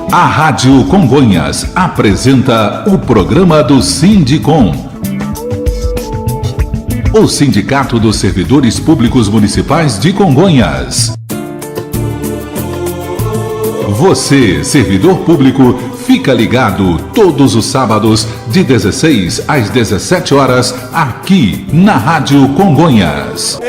A Rádio Congonhas apresenta o programa do Sindicom, o Sindicato dos Servidores Públicos Municipais de Congonhas. Você, servidor público, fica ligado todos os sábados de 16 às 17 horas aqui na Rádio Congonhas.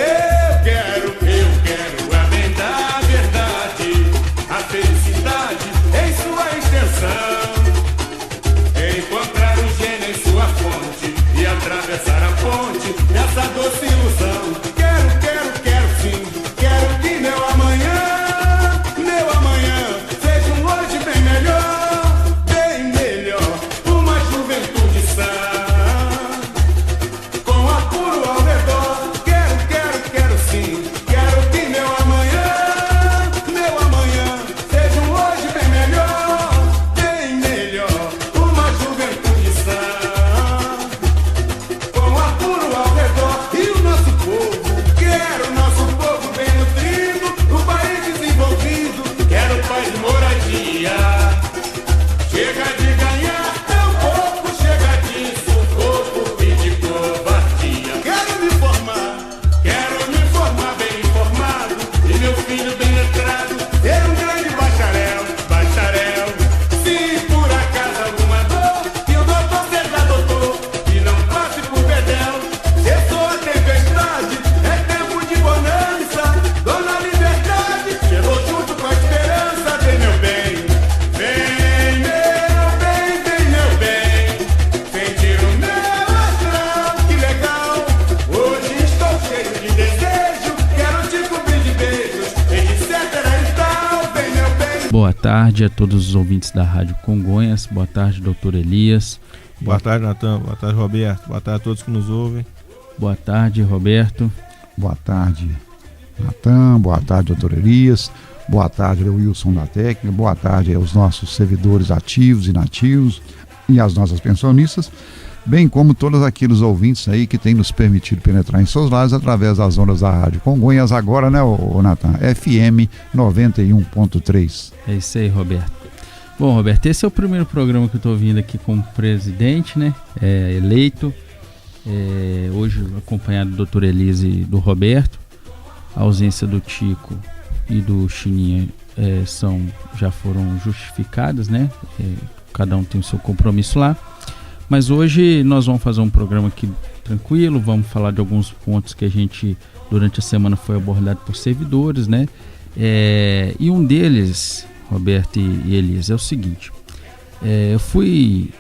Boa tarde a todos os ouvintes da Rádio Congonhas. Boa tarde, doutor Elias. Boa tarde, Natan. Boa tarde, Roberto. Boa tarde a todos que nos ouvem. Boa tarde, Roberto. Boa tarde, Natan. Boa tarde, doutor Elias. Boa tarde, Wilson da técnica. Boa tarde aos nossos servidores ativos e inativos e às nossas pensionistas, bem como todos aqueles ouvintes aí que têm nos permitido penetrar em seus lares através das ondas da Rádio Congonhas, agora, né, Natan? FM 91.3. É isso aí, Roberto. Bom, Roberto, esse é o primeiro programa que eu estou vindo aqui como presidente, né, eleito, hoje acompanhado do Dr. Elise e do Roberto. A ausência do Tico e do Chininha já foram justificadas, né, cada um tem o seu compromisso lá. Mas hoje nós vamos fazer um programa aqui tranquilo, vamos falar de alguns pontos que a gente, durante a semana, foi abordado por servidores, né? E um deles, Roberto e Elias, é o seguinte: eu fui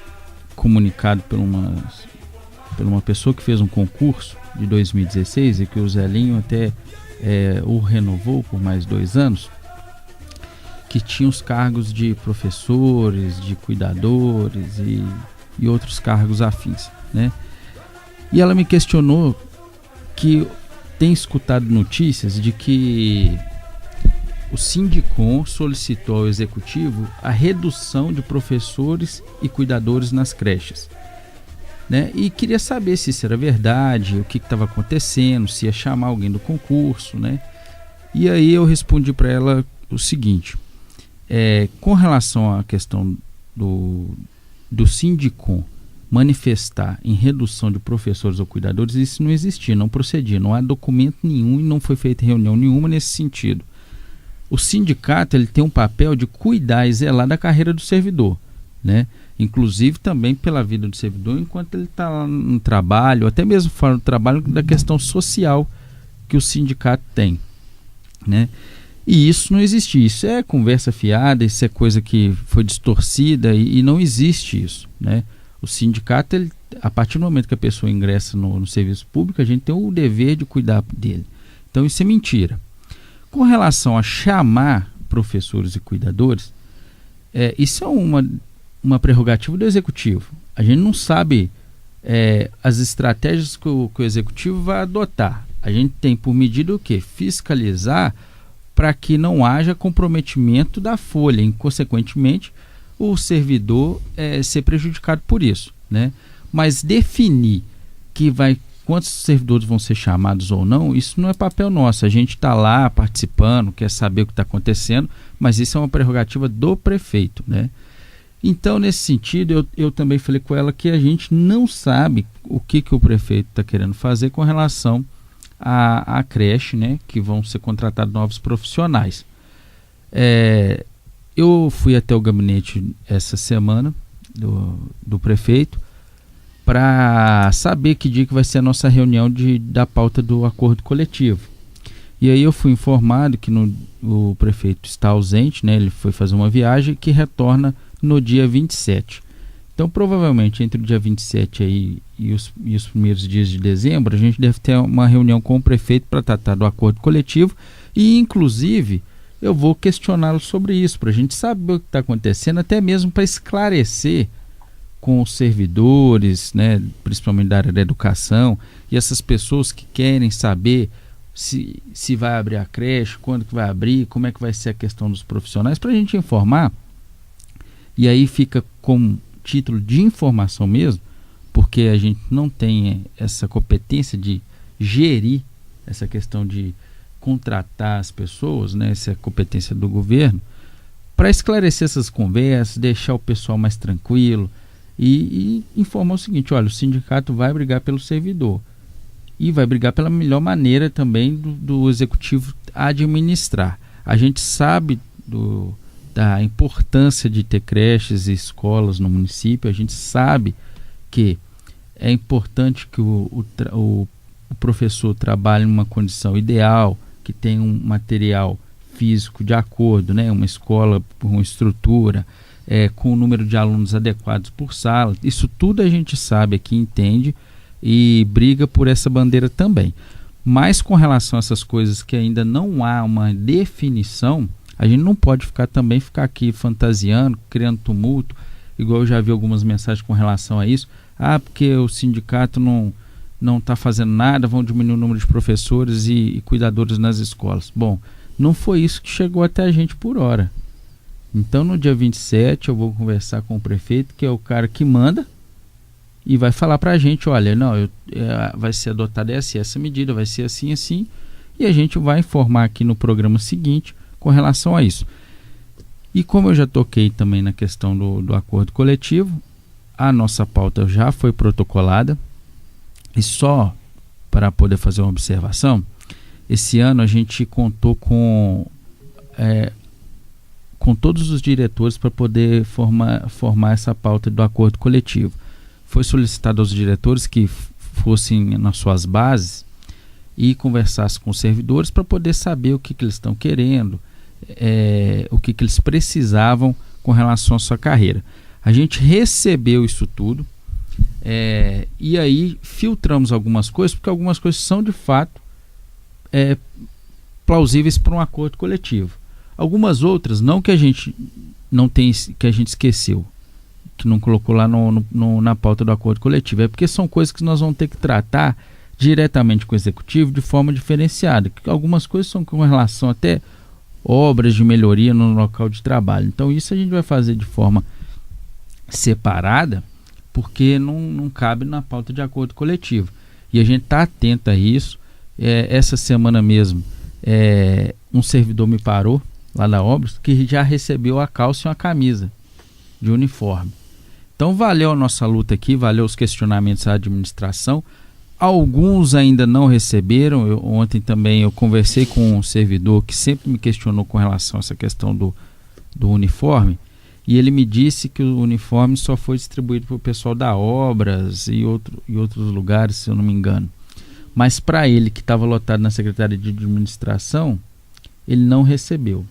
comunicado por uma pessoa que fez um concurso de 2016 e que o Zelinho até o renovou por mais 2 anos, que tinha os cargos de professores, de cuidadores e outros cargos afins, né? E ela me questionou que tem escutado notícias de que o Sindicom solicitou ao executivo a redução de professores e cuidadores nas creches, né? E queria saber se isso era verdade, o que estava acontecendo, se ia chamar alguém do concurso, né? E aí eu respondi para ela o seguinte: com relação à questão do Sindicom manifestar em redução de professores ou cuidadores, isso não existia, não procedia, não há documento nenhum e não foi feita reunião nenhuma nesse sentido. O sindicato, ele tem um papel de cuidar e zelar da carreira do servidor, né? Inclusive também pela vida do servidor enquanto ele está lá no trabalho, até mesmo fora do trabalho, da questão social que o sindicato tem, né? E isso não existe, isso é conversa fiada, isso é coisa que foi distorcida e não existe isso, né? O sindicato, a partir do momento que a pessoa ingressa no serviço público, a gente tem o dever de cuidar dele. Então isso é mentira. Com relação a chamar professores e cuidadores, isso é uma prerrogativa do executivo. A gente não sabe as estratégias que o executivo vai adotar. A gente tem por medida o quê? Fiscalizar para que não haja comprometimento da folha e, consequentemente, o servidor ser prejudicado por isso, né? Mas definir que vai quantos servidores vão ser chamados ou não, isso não é papel nosso. A gente está lá participando, quer saber o que está acontecendo, mas isso é uma prerrogativa do prefeito, né? Então, nesse sentido, eu também falei com ela que a gente não sabe o que o prefeito está querendo fazer com relação à creche, né? Que vão ser contratados novos profissionais. Eu fui até o gabinete essa semana do prefeito para saber que dia que vai ser a nossa reunião da pauta do acordo coletivo. E aí eu fui informado que o prefeito está ausente, né? Ele foi fazer uma viagem que retorna no dia 27. Então, provavelmente, entre o dia 27 aí e os primeiros dias de dezembro, a gente deve ter uma reunião com o prefeito para tratar do acordo coletivo e, inclusive, eu vou questioná-lo sobre isso, para a gente saber o que está acontecendo, até mesmo para esclarecer com os servidores, né, principalmente da área da educação, e essas pessoas que querem saber se vai abrir a creche, quando que vai abrir, como é que vai ser a questão dos profissionais, para a gente informar. E aí fica com título de informação mesmo, porque a gente não tem essa competência de gerir essa questão de contratar as pessoas, né? Essa é a competência do governo, para esclarecer essas conversas, deixar o pessoal mais tranquilo e informar o seguinte: olha, o sindicato vai brigar pelo servidor e vai brigar pela melhor maneira também do executivo administrar. A gente sabe da importância de ter creches e escolas no município. A gente sabe que é importante que o professor trabalhe em uma condição ideal, que tenha um material físico de acordo, né? Uma escola com uma estrutura, com o número de alunos adequados por sala. Isso tudo a gente sabe aqui, entende e briga por essa bandeira também. Mas com relação a essas coisas que ainda não há uma definição, a gente não pode ficar aqui fantasiando, criando tumulto, igual eu já vi algumas mensagens com relação a isso. Porque o sindicato não está fazendo nada, vão diminuir o número de professores e cuidadores nas escolas. Bom, não foi isso que chegou até a gente por hora. Então, no dia 27, eu vou conversar com o prefeito, que é o cara que manda, e vai falar para a gente: olha, vai ser adotada essa medida, vai ser assim, assim, e a gente vai informar aqui no programa seguinte com relação a isso. E como eu já toquei também na questão do acordo coletivo, a nossa pauta já foi protocolada. E só para poder fazer uma observação, esse ano a gente contou com todos os diretores para poder formar essa pauta do acordo coletivo. Foi solicitado aos diretores que fossem nas suas bases e conversassem com os servidores para poder saber o que eles estão querendo, o que eles precisavam com relação à sua carreira. A gente recebeu isso tudo, e aí filtramos algumas coisas, porque algumas coisas são de fato plausíveis para um acordo coletivo. Algumas outras não, que a gente não tem, que a gente esqueceu, que não colocou lá na pauta do acordo coletivo, porque são coisas que nós vamos ter que tratar diretamente com o executivo de forma diferenciada. Algumas coisas são com relação até obras de melhoria no local de trabalho. Então isso a gente vai fazer de forma separada, porque não cabe na pauta de acordo coletivo. E a gente está atento a isso. Essa semana mesmo, um servidor me parou lá da obra, que já recebeu a calça e uma camisa de uniforme. Então valeu a nossa luta aqui, valeu os questionamentos à administração. Alguns ainda não receberam. Ontem também eu conversei com um servidor que sempre me questionou com relação a essa questão do uniforme, e ele me disse que o uniforme só foi distribuído para o pessoal da Obras e outros lugares, se eu não me engano. Mas para ele, que estava lotado na Secretaria de Administração, ele não recebeu.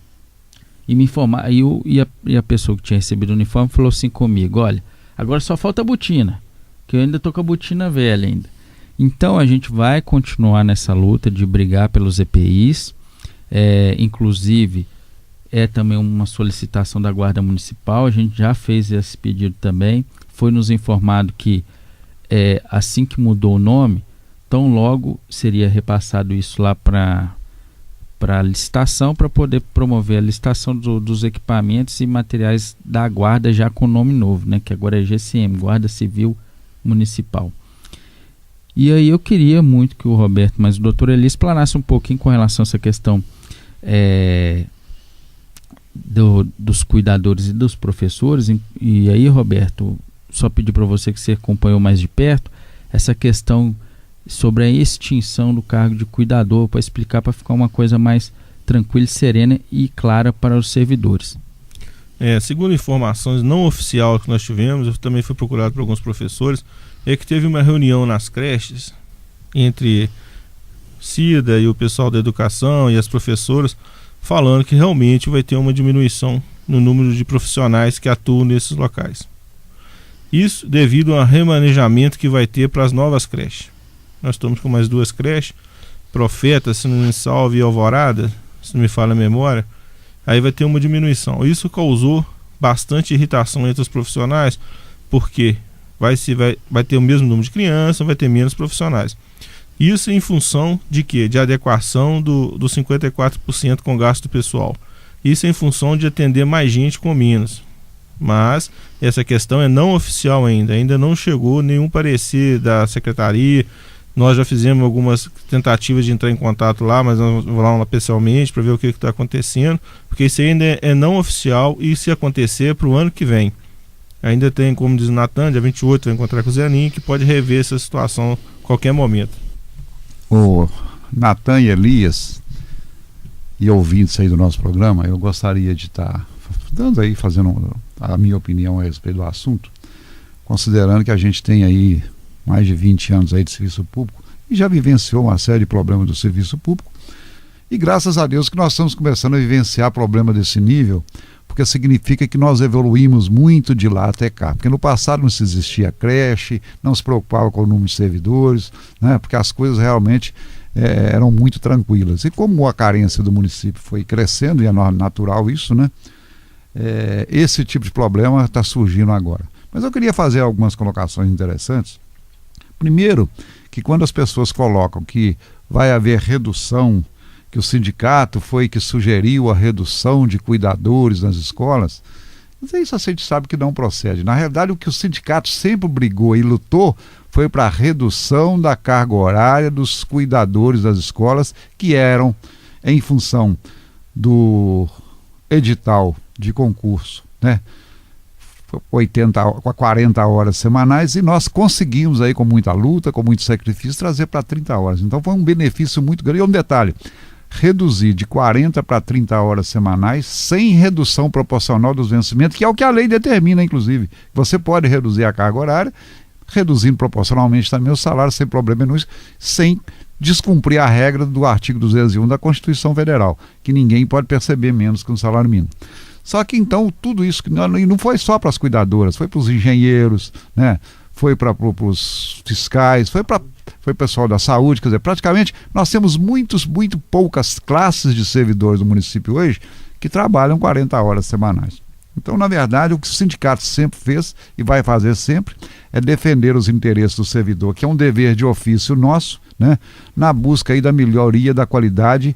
E me informar, e a pessoa que tinha recebido o uniforme falou assim comigo: olha, agora só falta a botina, que eu ainda estou com a botina velha ainda. Então a gente vai continuar nessa luta de brigar pelos EPIs, inclusive também uma solicitação da Guarda Municipal. A gente já fez esse pedido também. Foi nos informado que assim que mudou o nome, tão logo seria repassado isso lá para a licitação, para poder promover a licitação dos equipamentos e materiais da Guarda, já com nome novo, né, que agora é GCM, Guarda Civil Municipal. E aí eu queria muito que o Roberto, mas o doutor Eli explanasse um pouquinho com relação a essa questão dos cuidadores e dos professores. E aí, Roberto, só pedir para você que você acompanhou mais de perto essa questão sobre a extinção do cargo de cuidador, para explicar, para ficar uma coisa mais tranquila, serena e clara para os servidores. Segundo informações não oficiais que nós tivemos, eu também fui procurado por alguns professores, que teve uma reunião nas creches entre Cida e o pessoal da educação e as professoras, falando que realmente vai ter uma diminuição no número de profissionais que atuam nesses locais. Isso devido ao remanejamento que vai ter para as novas creches. Nós estamos com mais 2 creches, Profeta, se não me salve, e Alvorada, se não me falha a memória. Aí vai ter uma diminuição. Isso causou bastante irritação entre os profissionais, porque vai ter o mesmo número de crianças, vai ter menos profissionais. Isso em função de quê? De adequação do 54% com gasto pessoal. Isso em função de atender mais gente com menos. Mas essa questão é não oficial ainda não chegou nenhum parecer da secretaria. Nós já fizemos algumas tentativas de entrar em contato lá, mas nós vamos lá pessoalmente para ver o que está acontecendo, porque isso ainda é não oficial, e se acontecer para o ano que vem. Ainda tem, como diz o Natan, dia 28 vai encontrar com o Zeninho, que pode rever essa situação a qualquer momento. O Natan e Elias, e ouvintes aí do nosso programa, eu gostaria de estar fazendo a minha opinião a respeito do assunto, considerando que a gente tem aí mais de 20 anos aí de serviço público e já vivenciou uma série de problemas do serviço público, e graças a Deus que nós estamos começando a vivenciar problema desse nível, porque significa que nós evoluímos muito de lá até cá, porque no passado não se existia creche, não se preocupava com o número de servidores, né, porque as coisas realmente eram muito tranquilas, e como a carência do município foi crescendo, e é natural isso, né, esse tipo de problema está surgindo agora. Mas eu queria fazer algumas colocações interessantes. Primeiro, que quando as pessoas colocam que vai haver redução, que o sindicato foi que sugeriu a redução de cuidadores nas escolas, isso a gente sabe que não procede. Na realidade, o que o sindicato sempre brigou e lutou foi para a redução da carga horária dos cuidadores das escolas, que eram em função do edital de concurso, né? 40 horas semanais, e nós conseguimos aí com muita luta, com muito sacrifício, trazer para 30 horas. Então foi um benefício muito grande. E um detalhe, reduzir de 40 para 30 horas semanais sem redução proporcional dos vencimentos, que é o que a lei determina, inclusive. Você pode reduzir a carga horária, reduzindo proporcionalmente também o salário, sem problema nenhum, sem descumprir a regra do artigo 201 da Constituição Federal, que ninguém pode perceber menos que um salário mínimo. Só que então tudo isso não foi só para as cuidadoras, foi para os engenheiros, né? Foi para os fiscais, foi para o pessoal da saúde. Quer dizer, praticamente nós temos muito poucas classes de servidores do município hoje que trabalham 40 horas semanais. Então, na verdade, o que o sindicato sempre fez e vai fazer sempre é defender os interesses do servidor, que é um dever de ofício nosso, né? Na busca aí da melhoria da qualidade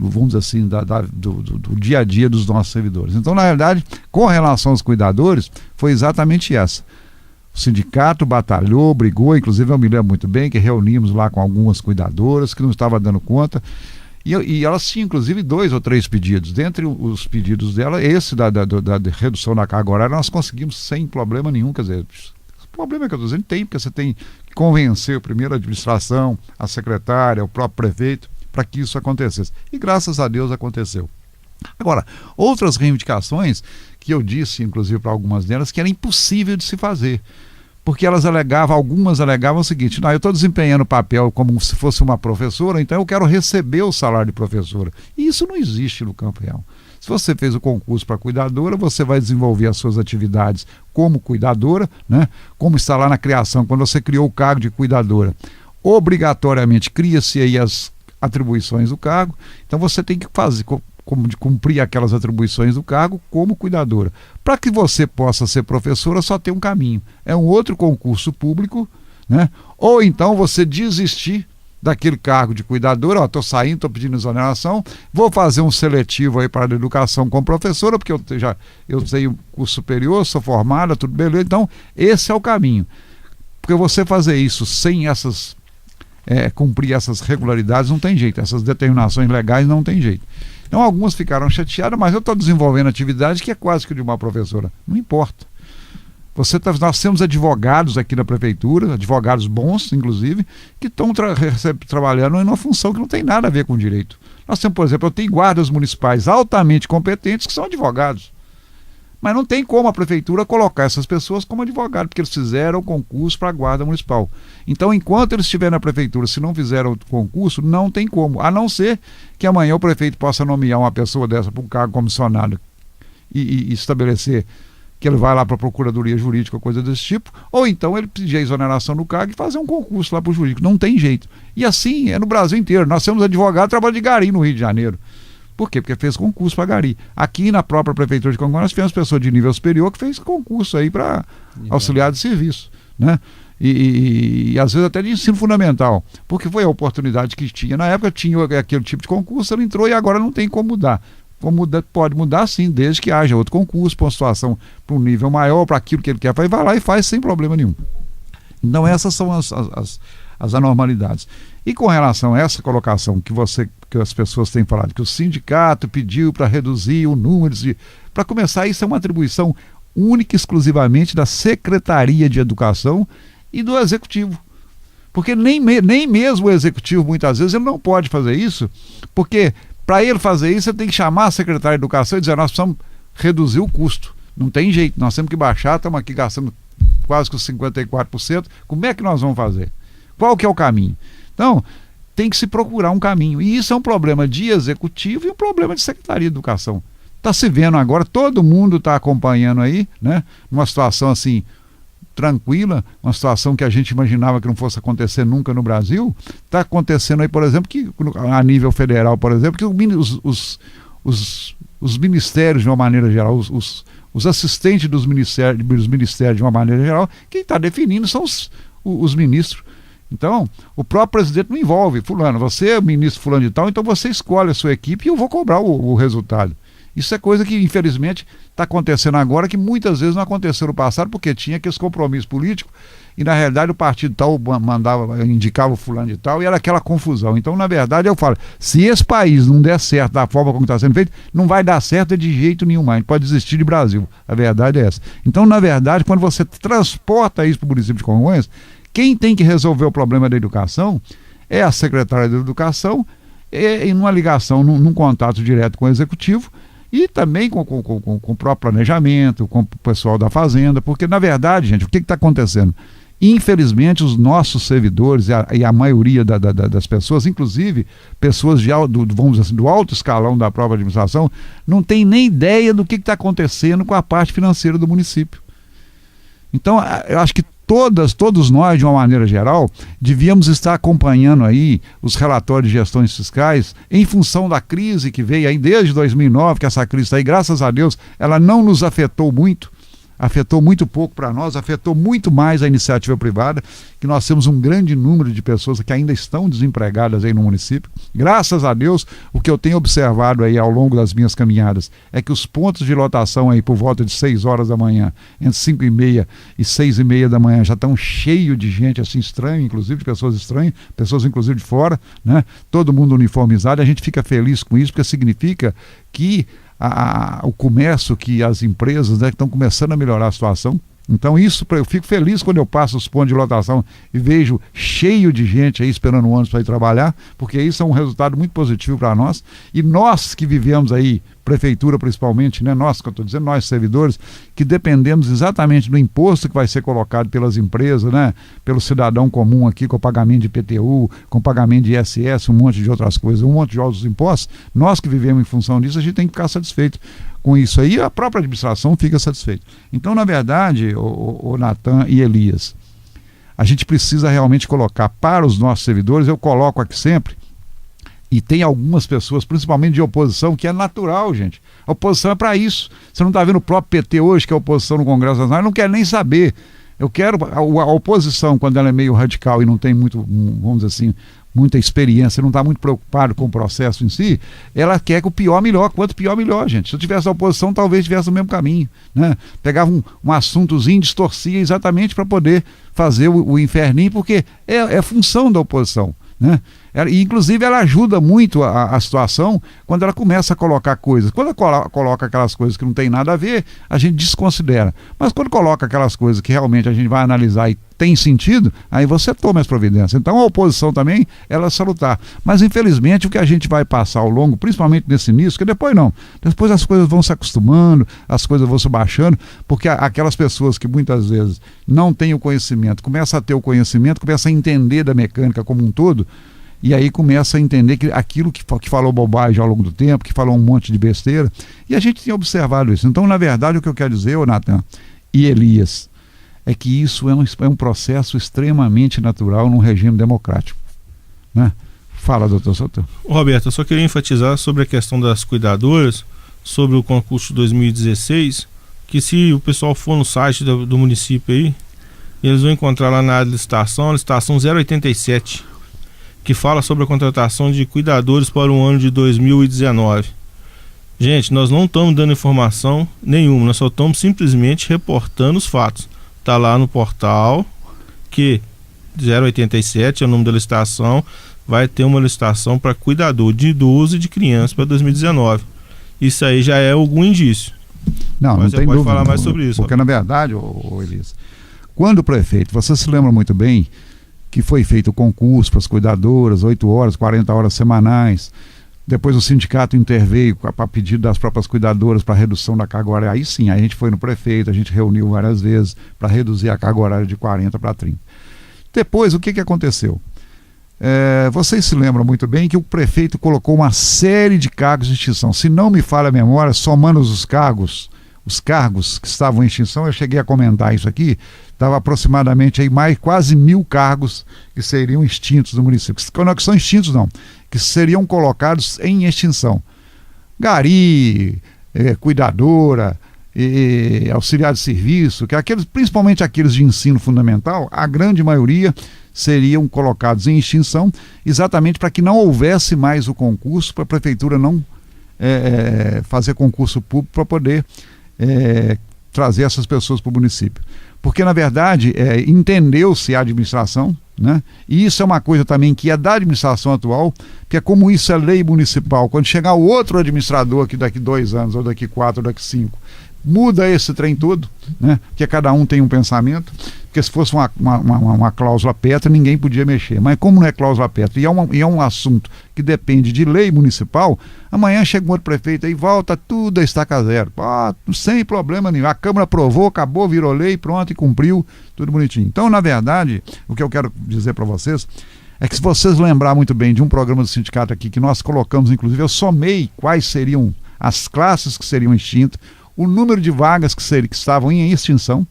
vamos dizer assim, do dia a dia dos nossos servidores. Então, na realidade, com relação aos cuidadores, foi exatamente essa. O sindicato batalhou, brigou, inclusive eu me lembro muito bem que reunimos lá com algumas cuidadoras que não estavam dando conta, e elas tinham inclusive 2 ou 3 pedidos. Dentre os pedidos dela, esse da redução da carga horária, nós conseguimos sem problema nenhum. Quer dizer, o problema que eu estou dizendo tem, porque você tem que convencer primeiro a administração, a secretária, o próprio prefeito, para que isso acontecesse. E graças a Deus aconteceu. Agora, outras reivindicações que eu disse, inclusive para algumas delas, que era impossível de se fazer. Porque algumas alegavam o seguinte: eu estou desempenhando o papel como se fosse uma professora, então eu quero receber o salário de professora. E isso não existe no campo real. Se você fez o concurso para cuidadora, você vai desenvolver as suas atividades como cuidadora, né? Como está lá na criação, quando você criou o cargo de cuidadora, obrigatoriamente cria-se aí as atribuições do cargo, então você tem que cumprir aquelas atribuições do cargo como cuidadora. Para que você possa ser professora, só tem um caminho, é um outro concurso público, né? Ou então você desistir daquele cargo de cuidadora, estou saindo, estou pedindo exoneração, vou fazer um seletivo aí para a educação como professora, porque eu tenho curso superior, sou formada, tudo beleza, então esse é o caminho. Porque você fazer isso sem cumprir essas regularidades não tem jeito, essas determinações legais não tem jeito. Então algumas ficaram chateadas, mas eu estou desenvolvendo atividade que é quase que de uma professora. Não importa. Nós temos advogados aqui na prefeitura, advogados bons, inclusive, que estão trabalhando em uma função que não tem nada a ver com direito. Nós temos, por exemplo, eu tenho guardas municipais altamente competentes que são advogados. Mas não tem como a prefeitura colocar essas pessoas como advogado, porque eles fizeram concurso para a guarda municipal. Então, enquanto eles estiverem na prefeitura, se não fizeram o concurso, não tem como. A não ser que amanhã o prefeito possa nomear uma pessoa dessa para um cargo comissionado e estabelecer que ele vai lá para a procuradoria jurídica, coisa desse tipo, ou então ele pedir a exoneração do cargo e fazer um concurso lá para o jurídico. Não tem jeito. E assim é no Brasil inteiro. Nós temos advogado que trabalha de gari no Rio de Janeiro. Por quê? Porque fez concurso para gari. Aqui na própria prefeitura de Congonhas nós tivemos pessoa de nível superior que fez concurso aí para auxiliar de serviço, né? E às vezes até de ensino fundamental, porque foi a oportunidade que tinha. Na época tinha aquele tipo de concurso, ele entrou e agora não tem como mudar. Pode mudar sim, desde que haja outro concurso, para uma situação, para um nível maior, para aquilo que ele quer, vai lá e faz sem problema nenhum. Então essas são as anormalidades. E com relação a essa colocação que as pessoas têm falado, que o sindicato pediu para reduzir o número para começar, isso é uma atribuição única e exclusivamente da Secretaria de Educação e do Executivo. Porque nem mesmo o Executivo, muitas vezes, ele não pode fazer isso, porque para ele fazer isso, ele tem que chamar a Secretaria de Educação e dizer, nós precisamos reduzir o custo. Não tem jeito, nós temos que baixar, estamos aqui gastando quase que os 54%, como é que nós vamos fazer? Qual que é o caminho? Então, tem que se procurar um caminho. E isso é um problema de executivo e um problema de Secretaria de Educação. Está se vendo agora, todo mundo está acompanhando aí, né? Uma situação assim, tranquila, uma situação que a gente imaginava que não fosse acontecer nunca no Brasil. Está acontecendo aí, por exemplo, que a nível federal, por exemplo, que os ministérios, de uma maneira geral, os assistentes dos ministérios, de uma maneira geral, quem está definindo são os ministros. Então, o próprio presidente não envolve, fulano, você é ministro fulano de tal, então você escolhe a sua equipe e eu vou cobrar o resultado. Isso é coisa que, infelizmente, está acontecendo agora, que muitas vezes não aconteceu no passado, porque tinha aqueles compromissos políticos e, na realidade, o partido tal indicava o fulano de tal e era aquela confusão. Então, na verdade, eu falo, se esse país não der certo da forma como está sendo feito, não vai dar certo de jeito nenhum mais. A gente pode desistir de Brasil. A verdade é essa. Então, na verdade, quando você transporta isso para o município de Congonhas, quem tem que resolver o problema da educação é a Secretaria da Educação, em uma ligação, num contato direto com o Executivo, e também com o próprio planejamento, com o pessoal da Fazenda, porque, na verdade, gente, o que está acontecendo? Infelizmente, os nossos servidores e a maioria das pessoas, inclusive pessoas vamos dizer assim, do alto escalão da própria administração, não tem nem ideia do que está acontecendo com a parte financeira do município. Então, eu acho que todos nós, de uma maneira geral, devíamos estar acompanhando aí os relatórios de gestões fiscais em função da crise que veio aí desde 2009, que essa crise está aí, graças a Deus, ela não nos afetou muito, afetou muito pouco para nós, afetou muito mais a iniciativa privada, que nós temos um grande número de pessoas que ainda estão desempregadas aí no município. Graças a Deus, o que eu tenho observado aí ao longo das minhas caminhadas é que os pontos de lotação aí por volta de 6 horas da manhã, entre 5h30 e 6h30 da manhã, já estão cheios de gente assim estranha, inclusive de pessoas estranhas, pessoas inclusive de fora, né? Todo mundo uniformizado, a gente fica feliz com isso, porque significa que o comércio, que as empresas, né, estão começando a melhorar a situação. Então isso, eu fico feliz quando eu passo os pontos de lotação e vejo cheio de gente aí esperando o ônibus para ir trabalhar, porque isso é um resultado muito positivo para nós. E nós que vivemos aí, prefeitura principalmente, né, nós, que eu estou dizendo, nós servidores, que dependemos exatamente do imposto que vai ser colocado pelas empresas, né, pelo cidadão comum aqui, com o pagamento de IPTU, com o pagamento de ISS, um monte de outras coisas, um monte de outros impostos, nós que vivemos em função disso, a gente tem que ficar satisfeito com isso aí, a própria administração fica satisfeita. Então, na verdade, o Natan e Elias, a gente precisa realmente colocar para os nossos servidores, eu coloco aqui sempre, e tem algumas pessoas, principalmente de oposição, que é natural, gente. A oposição é para isso. Você não está vendo o próprio PT hoje, que é a oposição no Congresso Nacional, não quer nem saber. Eu quero a oposição, quando ela é meio radical e não tem muito, vamos dizer assim, muita experiência, não está muito preocupado com o processo em si, ela quer que o pior melhor, quanto pior melhor, gente. Se eu tivesse a oposição, talvez tivesse o mesmo caminho, né? Pegava um assuntozinho, distorcia exatamente para poder fazer o inferninho, porque é função da oposição, né? E, inclusive, ela ajuda muito a situação quando ela começa a colocar coisas. Quando ela coloca aquelas coisas que não tem nada a ver, a gente desconsidera. Mas quando coloca aquelas coisas que realmente a gente vai analisar e tem sentido, aí você toma as providências. Então a oposição também, ela é salutar. Mas, infelizmente, o que a gente vai passar ao longo, principalmente nesse início, que depois não. Depois as coisas vão se acostumando, as coisas vão se baixando, porque aquelas pessoas que muitas vezes não têm o conhecimento, começam a ter o conhecimento, começam a entender da mecânica como um todo, e aí começa a entender que aquilo que falou bobagem ao longo do tempo, que falou um monte de besteira, e a gente tem observado isso. Então, na verdade, o que eu quero dizer, Natan e Elias, é que isso é um processo extremamente natural num regime democrático, né? Fala, doutor Souto. Roberto, eu só queria enfatizar sobre a questão das cuidadoras, sobre o concurso de 2016, que se o pessoal for no site do município aí, eles vão encontrar lá na área de licitação, a licitação 087, que fala sobre a contratação de cuidadores para o ano de 2019. Gente, nós não estamos dando informação nenhuma, nós só estamos simplesmente reportando os fatos. Está lá no portal que 087 é o número da licitação, vai ter uma licitação para cuidador de idoso e de criança para 2019. Isso aí já é algum indício. Não tem pode dúvida, falar mais sobre isso. Porque, na verdade, Elias, quando o prefeito, você se lembra muito bem que foi feito o concurso para as cuidadoras, 8 horas, 40 horas semanais. Depois o sindicato interveio a pedido das próprias cuidadoras para redução da carga horária. Aí sim, a gente foi no prefeito, a gente reuniu várias vezes para reduzir a carga horária de 40 para 30. Depois, o que aconteceu? Vocês se lembram muito bem que o prefeito colocou uma série de cargos em extinção. Se não me falha a memória, somando os cargos que estavam em extinção, eu cheguei a comentar isso aqui, estava aproximadamente aí quase 1.000 cargos que seriam extintos no município. Não que são extintos, não, que seriam colocados em extinção. Gari, cuidadora, auxiliar de serviço, que principalmente aqueles de ensino fundamental, a grande maioria seriam colocados em extinção, exatamente para que não houvesse mais o concurso, para a prefeitura não fazer concurso público para poder trazer essas pessoas para o município. Porque, na verdade, entendeu-se a administração, né? E isso é uma coisa também que é da administração atual, que é como isso é lei municipal. Quando chegar o outro administrador aqui daqui 2 anos, ou daqui 4, ou daqui 5, muda esse trem todo, né? Porque cada um tem um pensamento. Porque se fosse uma cláusula pétrea, ninguém podia mexer. Mas como não é cláusula pétrea e é um assunto que depende de lei municipal, amanhã chega um outro prefeito aí, volta tudo a estaca zero. Sem problema nenhum. A Câmara aprovou, acabou, virou lei, pronto, e cumpriu, tudo bonitinho. Então, na verdade, o que eu quero dizer para vocês é que, se vocês lembrar muito bem de um programa do sindicato aqui, que nós colocamos, inclusive, eu somei quais seriam as classes que seriam extintas, o número de vagas que estavam em extinção,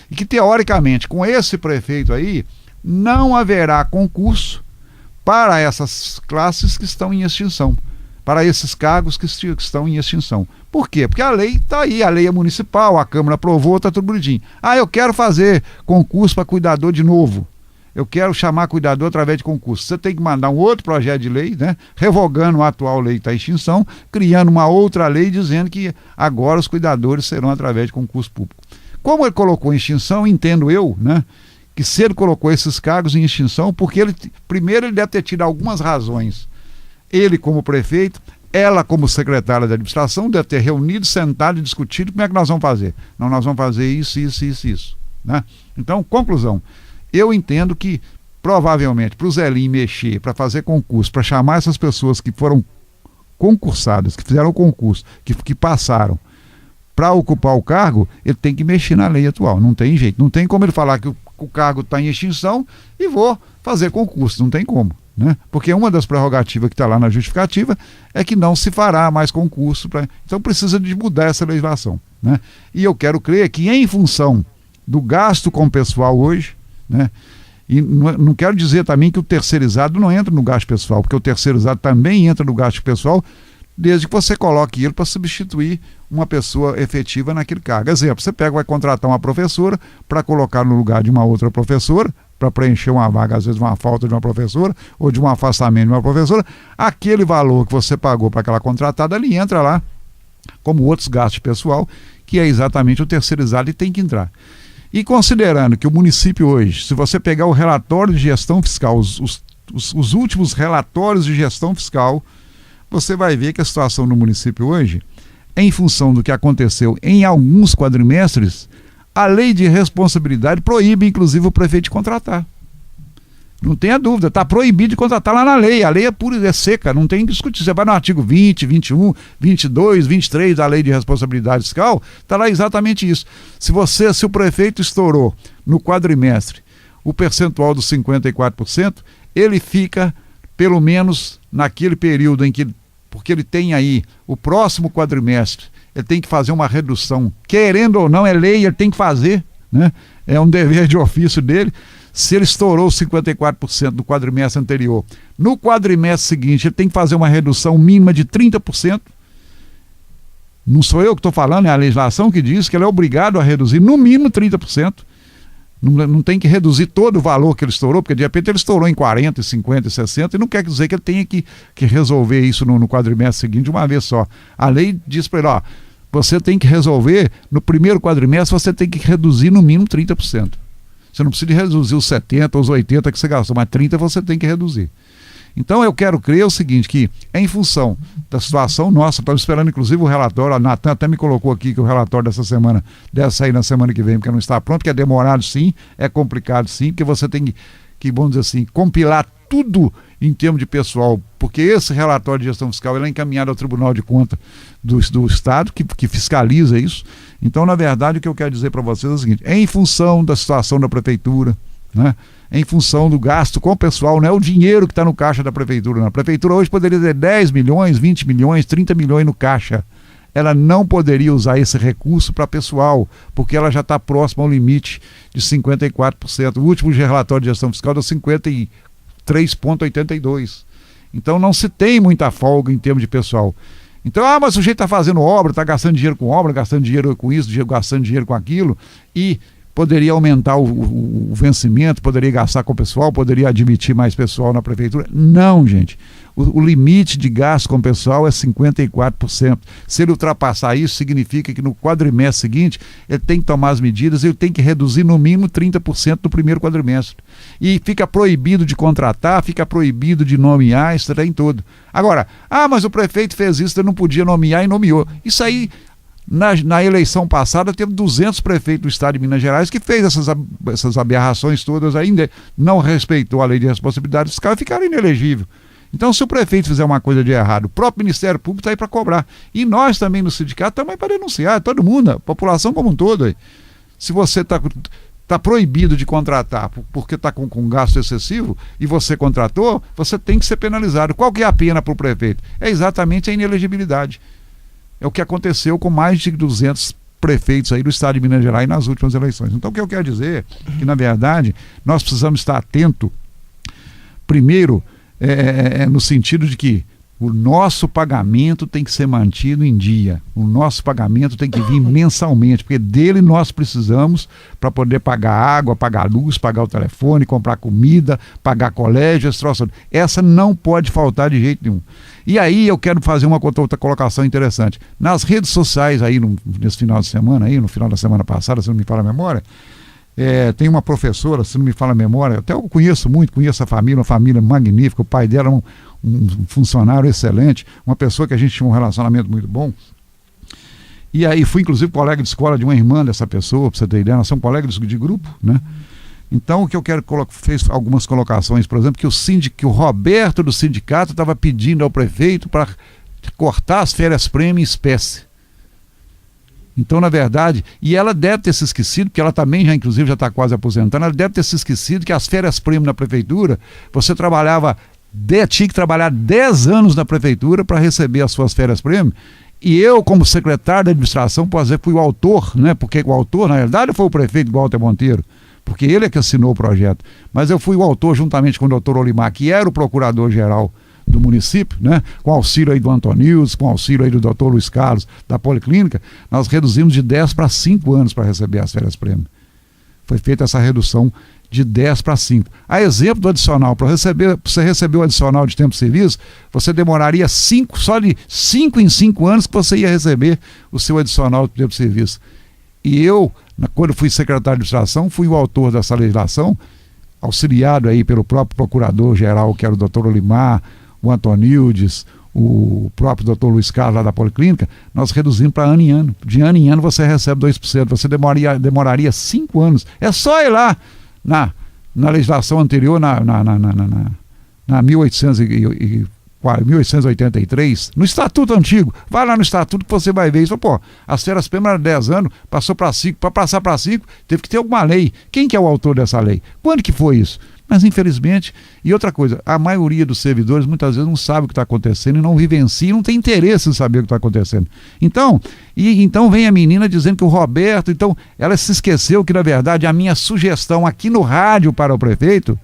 e que, teoricamente, com esse prefeito aí, não haverá concurso para essas classes que estão em extinção, para esses cargos que estão em extinção. Por quê? Porque a lei está aí, a lei é municipal, a Câmara aprovou, está tudo bonitinho. Eu quero fazer concurso para cuidador de novo. Eu quero chamar cuidador através de concurso. Você tem que mandar um outro projeto de lei, né, revogando a atual lei que está em extinção, criando uma outra lei dizendo que agora os cuidadores serão através de concurso público. Como ele colocou em extinção, entendo eu, né, que se ele colocou esses cargos em extinção, porque primeiro ele deve ter tido algumas razões. Ele como prefeito, ela como secretária de administração, deve ter reunido, sentado e discutido como é que nós vamos fazer. Não, nós vamos fazer isso, né? Então, conclusão, eu entendo que provavelmente para o Zelim mexer, para fazer concurso, para chamar essas pessoas que foram concursadas, que fizeram o concurso, que passaram, para ocupar o cargo, ele tem que mexer na lei atual. Não tem jeito. Não tem como ele falar que o cargo está em extinção e vou fazer concurso. Não tem como, né? Porque uma das prerrogativas que está lá na justificativa é que não se fará mais concurso. Então precisa de mudar essa legislação, né? E eu quero crer que, em função do gasto com o pessoal hoje, né? E não quero dizer também que o terceirizado não entra no gasto pessoal, porque o terceirizado também entra no gasto pessoal, desde que você coloque ele para substituir uma pessoa efetiva naquele cargo. Exemplo, vai contratar uma professora para colocar no lugar de uma outra professora, para preencher uma vaga, às vezes uma falta de uma professora ou de um afastamento de uma professora, aquele valor que você pagou para aquela contratada ali entra lá como outros gastos pessoal, que é exatamente o terceirizado e tem que entrar. E considerando que o município hoje, se você pegar o relatório de gestão fiscal, os últimos relatórios de gestão fiscal, você vai ver que a situação no município hoje, em função do que aconteceu em alguns quadrimestres, a lei de responsabilidade proíbe, inclusive, o prefeito de contratar. Não tenha dúvida, está proibido de contratar lá na lei. A lei é pura, é seca, não tem que discutir. Você vai no artigo 20, 21, 22, 23 da lei de responsabilidade fiscal, está lá exatamente isso. Se o prefeito estourou no quadrimestre o percentual dos 54%, ele fica, pelo menos naquele período em que, porque ele tem aí o próximo quadrimestre, ele tem que fazer uma redução, querendo ou não, é lei, ele tem que fazer, né? É um dever de ofício dele. Se ele estourou 54% do quadrimestre anterior, no quadrimestre seguinte ele tem que fazer uma redução mínima de 30%. Não sou eu que estou falando, é a legislação que diz que ele é obrigado a reduzir no mínimo 30%. Não tem que reduzir todo o valor que ele estourou, porque de repente ele estourou em 40, 50, 60, e não quer dizer que ele tenha que resolver isso no quadrimestre seguinte de uma vez só. A lei diz para ele, ó, você tem que resolver, no primeiro quadrimestre você tem que reduzir no mínimo 30%. Você não precisa reduzir os 70, os 80 que você gastou, mas 30 você tem que reduzir. Então eu quero crer o seguinte, que em função da situação nossa, estamos esperando inclusive o relatório, a Natan até me colocou aqui que o relatório dessa semana deve sair na semana que vem, porque não está pronto, que é demorado sim, é complicado sim, porque você tem que vamos dizer assim, compilar tudo em termos de pessoal, porque esse relatório de gestão fiscal ele é encaminhado ao Tribunal de Contas do Estado, que fiscaliza isso. Então, na verdade, o que eu quero dizer para vocês é o seguinte, em função da situação da prefeitura, né, em função do gasto com o pessoal, não é o dinheiro que está no caixa da prefeitura, não. A prefeitura hoje poderia ter 10 milhões, 20 milhões, 30 milhões no caixa. Ela não poderia usar esse recurso para pessoal, porque ela já está próxima ao limite de 54%. O último relatório de gestão fiscal deu 53,82%. Então não se tem muita folga em termos de pessoal. Então, mas o sujeito está fazendo obra, está gastando dinheiro com obra, gastando dinheiro com isso, gastando dinheiro com aquilo, e poderia aumentar o vencimento, poderia gastar com o pessoal, poderia admitir mais pessoal na prefeitura. Não, gente. O limite de gasto com o pessoal é 54%. Se ele ultrapassar isso, significa que no quadrimestre seguinte, ele tem que tomar as medidas, ele tem que reduzir no mínimo 30% no primeiro quadrimestre. E fica proibido de contratar, fica proibido de nomear, isso tem todo. Agora, mas o prefeito fez isso, ele não podia nomear e nomeou. Isso aí, na eleição passada, teve 200 prefeitos do estado de Minas Gerais que fez essas aberrações todas, ainda não respeitou a lei de responsabilidade fiscal e ficaram inelegíveis. Então, se o prefeito fizer uma coisa de errado, o próprio Ministério Público está aí para cobrar. E nós também no sindicato estamos aí para denunciar, todo mundo, a população como um todo. Aí. Se você está proibido de contratar porque está com gasto excessivo e você contratou, você tem que ser penalizado. Qual que é a pena para o prefeito? É exatamente a inelegibilidade. É o que aconteceu com mais de 200 prefeitos aí do estado de Minas Gerais nas últimas eleições. Então, o que eu quero dizer é que, na verdade, nós precisamos estar atentos, primeiro, no sentido de que o nosso pagamento tem que ser mantido em dia, o nosso pagamento tem que vir mensalmente, porque dele nós precisamos para poder pagar água, pagar luz, pagar o telefone, comprar comida, pagar colégio, essa não pode faltar de jeito nenhum. E aí eu quero fazer uma outra colocação interessante. Nas redes sociais aí, nesse final de semana, aí, no final da semana passada, se não me falha a memória, tem uma professora, se não me falha a memória, até eu conheço a família, uma família magnífica, o pai dela é um funcionário excelente, uma pessoa que a gente tinha um relacionamento muito bom. E aí fui inclusive colega de escola de uma irmã dessa pessoa, para você ter ideia, nós somos colegas de grupo, né? Então o que eu quero fez algumas colocações, por exemplo, que o Roberto do sindicato estava pedindo ao prefeito para cortar as férias-prêmio em espécie. Então, na verdade, e ela deve ter se esquecido, porque ela também inclusive já está quase aposentando, ela deve ter se esquecido que as férias-prêmio na prefeitura, você tinha que trabalhar 10 anos na prefeitura para receber as suas férias-prêmio. E eu, como secretário da administração, posso dizer que fui o autor, né? Porque o autor, na verdade, foi o prefeito Walter Monteiro, porque ele é que assinou o projeto. Mas eu fui o autor, juntamente com o doutor Olimar, que era o procurador-geral do município, né? Com auxílio aí do Antonils, com auxílio aí do doutor Luiz Carlos, da Policlínica, nós reduzimos de 10 para 5 anos para receber as férias-prêmio. Foi feita essa redução de 10 para 5. A exemplo do adicional, para você receber o adicional de tempo de serviço, você demoraria 5, só de 5 em 5 anos que você ia receber o seu adicional de tempo de serviço. E eu, quando fui secretário de administração, fui o autor dessa legislação, auxiliado aí pelo próprio procurador-geral, que era o doutor Olimar, o Antonildes, o próprio doutor Luiz Carlos lá da Policlínica. Nós reduzimos para ano em ano. De ano em ano você recebe 2%, você demoraria 5 anos. É só ir lá na legislação anterior, na 1883, no estatuto antigo. Vai lá no estatuto que você vai ver isso. Pô, as férias prêmio eram 10 anos, passou para 5. Para passar para 5, teve que ter alguma lei. Quem que é o autor dessa lei? Quando que foi isso? Mas infelizmente, e outra coisa, a maioria dos servidores muitas vezes não sabe o que está acontecendo e não vivencia, não tem interesse em saber o que está acontecendo. Então vem a menina dizendo que o Roberto, então ela se esqueceu que na verdade a minha sugestão aqui no rádio para o prefeito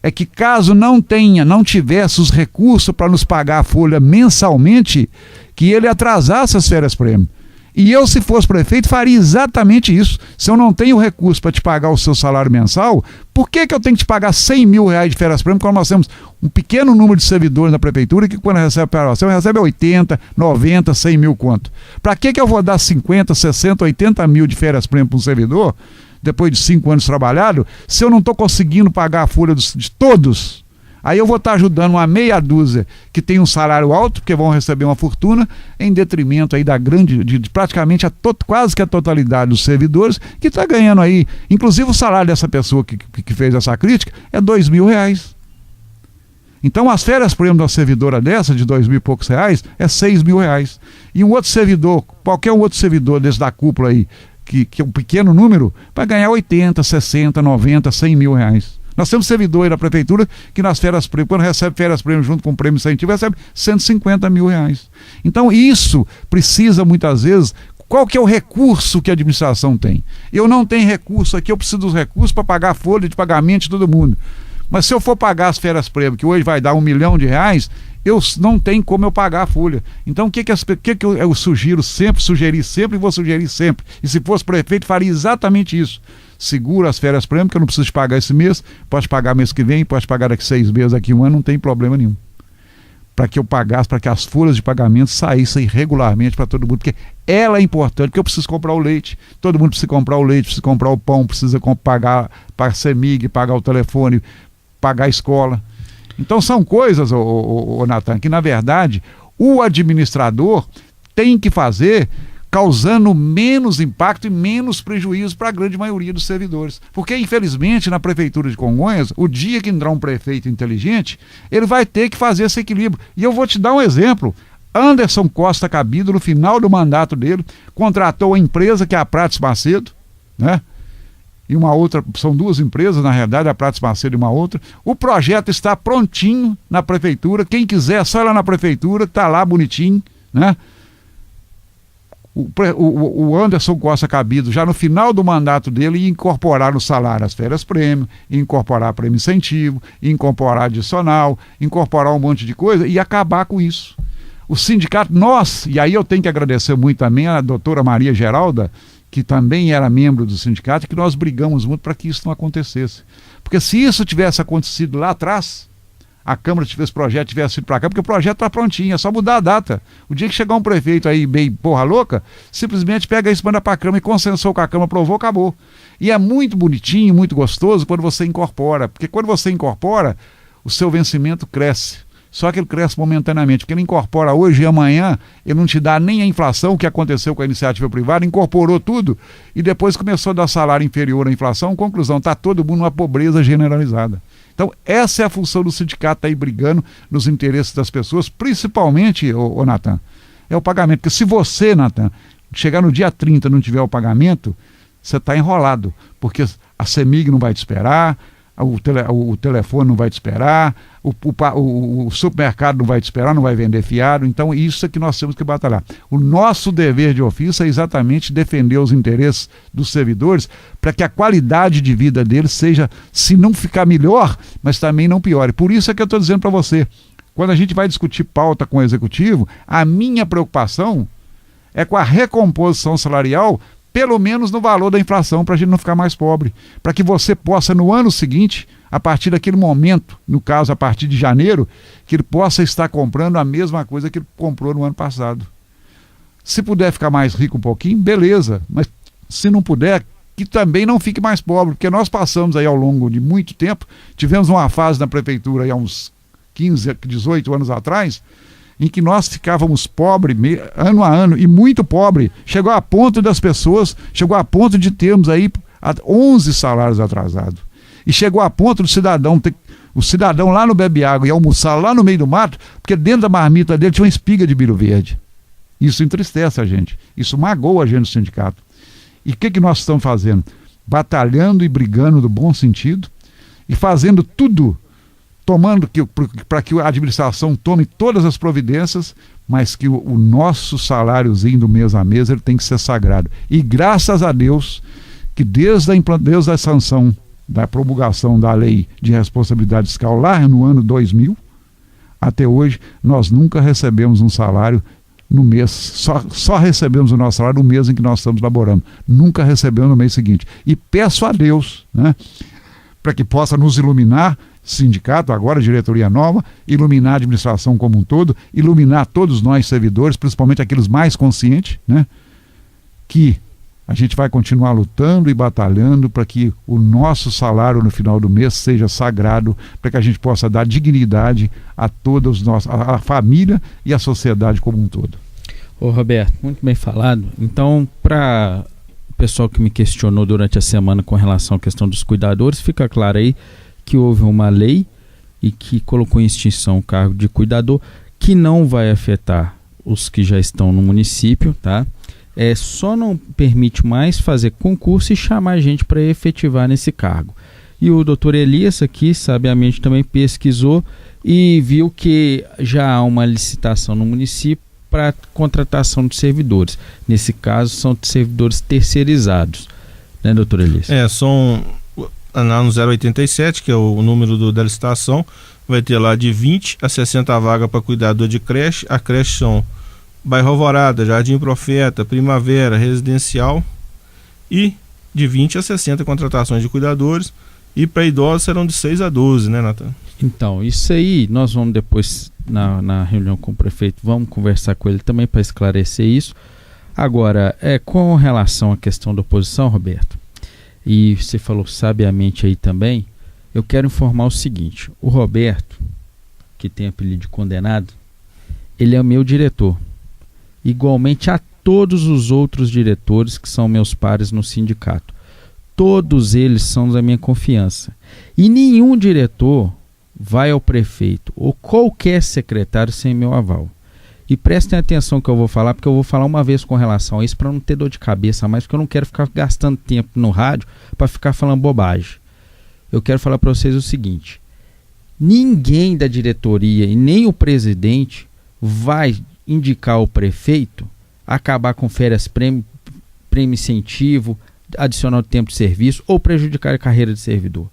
é que caso não tivesse os recursos para nos pagar a folha mensalmente, que ele atrasasse as férias prêmio. E eu, se fosse prefeito, faria exatamente isso. Se eu não tenho recurso para te pagar o seu salário mensal, por que eu tenho que te pagar 100 mil reais de férias prêmio quando nós temos um pequeno número de servidores na prefeitura que quando recebe a operação recebe 80, 90, 100 mil conto? Para que eu vou dar 50, 60, 80 mil de férias prêmio para um servidor, depois de 5 anos trabalhado, se eu não estou conseguindo pagar a folha de todos? Aí eu vou estar ajudando uma meia dúzia que tem um salário alto, porque vão receber uma fortuna, em detrimento aí da de praticamente quase que a totalidade dos servidores, que está ganhando aí, inclusive o salário dessa pessoa que fez essa crítica é R$2.000. Então as férias prêmio da servidora dessa, de R$2.000 e poucos reais, é R$6.000. E um outro servidor, qualquer outro servidor desse da cúpula aí, que é um pequeno número, vai ganhar 80, 60, 90, 100 mil reais. Nós temos servidor aí na prefeitura que nas férias prêmio, quando recebe férias prêmio junto com o prêmio incentivo, recebe 150 mil reais. Então isso precisa muitas vezes, qual que é o recurso que a administração tem? Eu não tenho recurso aqui, eu preciso dos recursos para pagar a folha de pagamento de todo mundo. Mas se eu for pagar as férias prêmio, que hoje vai dar R$1 milhão, eu não tenho como eu pagar a folha. Então o que eu sugeri sempre e vou sugerir sempre, e se fosse prefeito faria exatamente isso: segura as férias prêmio, que eu não preciso te pagar esse mês, pode pagar mês que vem, pode pagar daqui 6 meses, daqui 1 ano, não tem problema nenhum. Para que eu pagasse, para que as folhas de pagamento saíssem regularmente para todo mundo, porque ela é importante, porque eu preciso comprar o leite, todo mundo precisa comprar o leite, precisa comprar o pão, precisa pagar para a CEMIG, pagar o telefone, pagar a escola. Então são coisas, Natan, que na verdade o administrador tem que fazer causando menos impacto e menos prejuízo para a grande maioria dos servidores. Porque infelizmente na prefeitura de Congonhas, o dia que entrar um prefeito inteligente, ele vai ter que fazer esse equilíbrio. E eu vou te dar um exemplo. Anderson Costa Cabido, no final do mandato dele, contratou a empresa que é a Prates Macedo, né? E uma outra, são 2 empresas, na realidade, a Prates Macedo e uma outra. O projeto está prontinho na prefeitura. Quem quiser, só ir lá na prefeitura, está lá bonitinho, né? O Anderson Costa Cabido, já no final do mandato dele, ia incorporar no salário as férias prêmio, ia incorporar prêmio incentivo, ia incorporar adicional, incorporar um monte de coisa e acabar com isso. O sindicato, e aí eu tenho que agradecer muito também a doutora Maria Geralda, que também era membro do sindicato, que nós brigamos muito para que isso não acontecesse. Porque se isso tivesse acontecido lá atrás, a Câmara tivesse projeto, tivesse ido para cá, porque o projeto está prontinho, é só mudar a data. O dia que chegar um prefeito aí bem porra louca, simplesmente pega isso, manda para a Câmara e consensou com a Câmara, aprovou, acabou. E é muito bonitinho, muito gostoso quando você incorpora, porque quando você incorpora, o seu vencimento cresce. Só que ele cresce momentaneamente, porque ele incorpora hoje e amanhã, ele não te dá nem a inflação, que aconteceu com a iniciativa privada, incorporou tudo e depois começou a dar salário inferior à inflação. Conclusão, está todo mundo numa pobreza generalizada. Então essa é a função do sindicato, aí brigando nos interesses das pessoas, principalmente, Natan, é o pagamento. Porque se você, Natan, chegar no dia 30 e não tiver o pagamento, você está enrolado, porque a CEMIG não vai te esperar, o telefone não vai te esperar, o supermercado não vai te esperar, não vai vender fiado. Então isso é que nós temos que batalhar. O nosso dever de ofício é exatamente defender os interesses dos servidores, para que a qualidade de vida deles seja, se não ficar melhor, mas também não piore. Por isso é que eu estou dizendo para você, quando a gente vai discutir pauta com o executivo, a minha preocupação é com a recomposição salarial pelo menos no valor da inflação, para a gente não ficar mais pobre. Para que você possa, no ano seguinte, a partir daquele momento, no caso, a partir de janeiro, que ele possa estar comprando a mesma coisa que ele comprou no ano passado. Se puder ficar mais rico um pouquinho, beleza. Mas se não puder, que também não fique mais pobre. Porque nós passamos aí ao longo de muito tempo, tivemos uma fase na prefeitura aí há uns 15, 18 anos atrás, em que nós ficávamos pobres ano a ano, e muito pobre. Chegou a ponto de termos aí 11 salários atrasados. E chegou a ponto do o cidadão lá no Bebe Água e almoçar lá no meio do mato, porque dentro da marmita dele tinha uma espiga de milho verde. Isso entristece a gente, isso magoa a gente no sindicato. E o que nós estamos fazendo? Batalhando e brigando no bom sentido e fazendo tudo, para que a administração tome todas as providências, mas que o nosso saláriozinho do mês a mês ele tem que ser sagrado. E graças a Deus, que desde a sanção da promulgação da lei de responsabilidade fiscal lá no ano 2000, até hoje, nós nunca recebemos um salário no mês, só recebemos o nosso salário no mês em que nós estamos laborando. Nunca recebemos no mês seguinte. E peço a Deus, né, para que possa nos iluminar, sindicato, agora diretoria nova, iluminar a administração como um todo, iluminar todos nós servidores, principalmente aqueles mais conscientes, né, que a gente vai continuar lutando e batalhando para que o nosso salário no final do mês seja sagrado, para que a gente possa dar dignidade a todos nós, a família e a sociedade como um todo. Ô Roberto, muito bem falado. Então, para o pessoal que me questionou durante a semana com relação à questão dos cuidadores, fica claro aí que houve uma lei e que colocou em extinção o cargo de cuidador, que não vai afetar os que já estão no município, tá? Só não permite mais fazer concurso e chamar gente para efetivar nesse cargo. E o doutor Elias aqui, sabiamente, também pesquisou e viu que já há uma licitação no município para contratação de servidores. Nesse caso, são servidores terceirizados, né, doutor Elias? São no 087, que é o número da licitação, vai ter lá de 20 a 60 vagas para cuidador de creche. A creche são Bairro Alvorada, Jardim Profeta, Primavera, Residencial, e de 20 a 60 contratações de cuidadores, e para idosos serão de 6 a 12, né, Natan? Então, isso aí nós vamos depois, na reunião com o prefeito, vamos conversar com ele também para esclarecer isso. Agora, com relação à questão da oposição, Roberto, e você falou sabiamente aí também, eu quero informar o seguinte: o Roberto, que tem apelido de condenado, ele é o meu diretor, igualmente a todos os outros diretores que são meus pares no sindicato. Todos eles são da minha confiança. E nenhum diretor vai ao prefeito ou qualquer secretário sem meu aval. E prestem atenção que eu vou falar, porque eu vou falar uma vez com relação a isso para não ter dor de cabeça a mais, porque eu não quero ficar gastando tempo no rádio para ficar falando bobagem. Eu quero falar para vocês o seguinte: ninguém da diretoria e nem o presidente vai indicar ao prefeito acabar com férias prêmio incentivo, adicionar tempo de serviço ou prejudicar a carreira de servidor.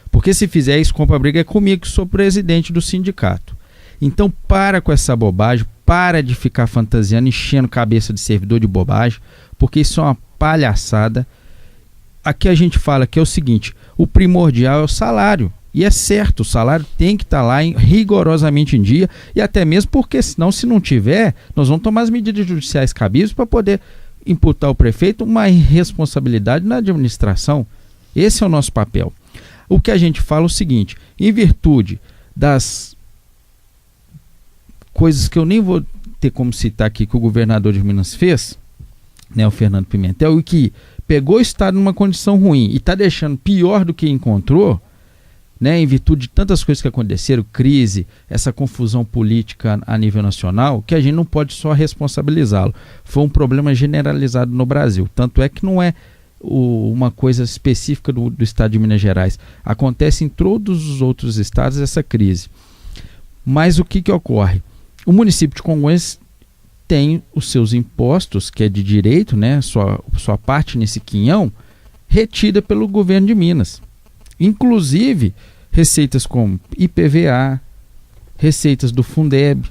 Porque se fizer isso, compra briga é comigo, que sou presidente do sindicato. Então para com essa bobagem, para de ficar fantasiando, enchendo cabeça de servidor de bobagem, porque isso é uma palhaçada. Aqui a gente fala que é o seguinte: o primordial é o salário. E é certo, o salário tem que estar lá rigorosamente em dia, e até mesmo porque senão, se não tiver, nós vamos tomar as medidas judiciais cabíveis para poder imputar ao prefeito uma irresponsabilidade na administração. Esse é o nosso papel. O que a gente fala é o seguinte: em virtude das coisas que eu nem vou ter como citar aqui que o governador de Minas fez, né, o Fernando Pimentel, e que pegou o estado numa condição ruim e está deixando pior do que encontrou, né, em virtude de tantas coisas que aconteceram, crise, essa confusão política a nível nacional, que a gente não pode só responsabilizá-lo. Foi um problema generalizado no Brasil. Tanto é que não é uma coisa específica do estado de Minas Gerais. Acontece em todos os outros estados essa crise. Mas o que ocorre? O município de Congonhas tem os seus impostos, que é de direito, né, sua parte nesse quinhão, retida pelo governo de Minas. Inclusive receitas como IPVA, receitas do Fundeb.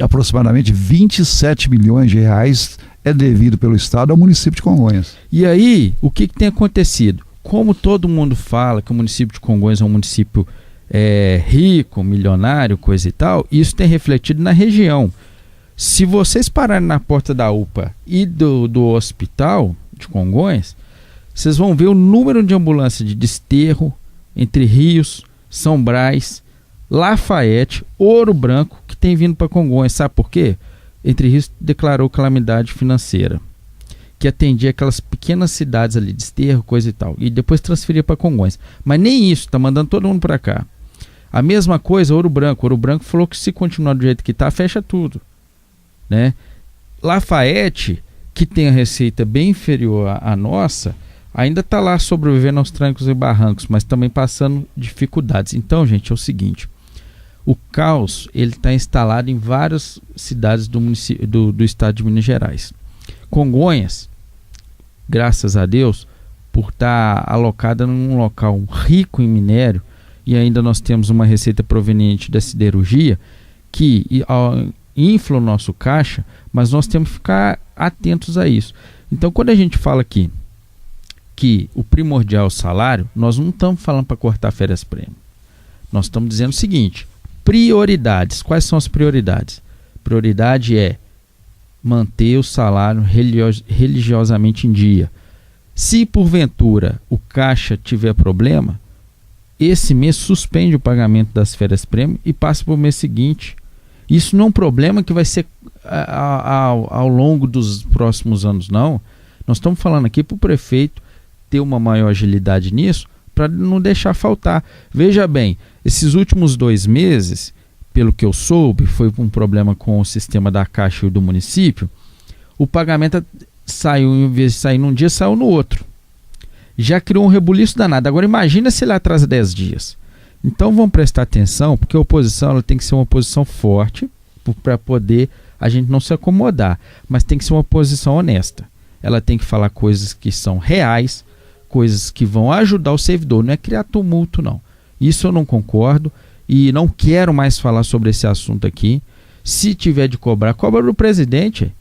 Aproximadamente 27 milhões de reais é devido pelo Estado ao município de Congonhas. E aí, o que tem acontecido? Como todo mundo fala que o município de Congonhas é um município rico, milionário, coisa e tal, isso tem refletido na região. Se vocês pararem na porta da UPA e do hospital de Congonhas, vocês vão ver o número de ambulâncias de Desterro, Entre Rios, São Brás, Lafayette, Ouro Branco, que tem vindo para Congonhas. Sabe por quê? Entre Rios declarou calamidade financeira, que atendia aquelas pequenas cidades ali, Desterro, coisa e tal, e depois transferia para Congonhas. Mas nem isso, tá mandando todo mundo para cá. A mesma coisa, Ouro Branco. Ouro Branco falou que se continuar do jeito que tá, fecha tudo, né? Lafayette, que tem a receita bem inferior à nossa, ainda está lá sobrevivendo aos trancos e barrancos, mas também passando dificuldades. Então, gente, é o seguinte: o caos ele está instalado em várias cidades do município, do estado de Minas Gerais. Congonhas, graças a Deus, por estar alocada num local rico em minério, e ainda nós temos uma receita proveniente da siderurgia que infla o nosso caixa, mas nós temos que ficar atentos a isso. Então, quando a gente fala aqui que o primordial é o salário, nós não estamos falando para cortar férias-prêmio. Nós estamos dizendo o seguinte: prioridades. Quais são as prioridades? Prioridade é manter o salário religiosamente em dia. Se porventura o caixa tiver problema, esse mês suspende o pagamento das férias-prêmio e passa para o mês seguinte. Isso não é um problema que vai ser ao longo dos próximos anos, não. Nós estamos falando aqui para o prefeito ter uma maior agilidade nisso, para não deixar faltar. Veja bem, esses últimos 2 meses, pelo que eu soube, foi um problema com o sistema da Caixa e do município. O pagamento saiu, em vez de sair num dia, saiu no outro. Já criou um rebuliço danado. Agora imagina se ele atrasa 10 dias. Então vamos prestar atenção, porque a oposição ela tem que ser uma oposição forte para poder a gente não se acomodar, mas tem que ser uma oposição honesta. Ela tem que falar coisas que são reais, coisas que vão ajudar o servidor, não é criar tumulto, não. Isso eu não concordo e não quero mais falar sobre esse assunto aqui. Se tiver de cobrar, cobra do presidente.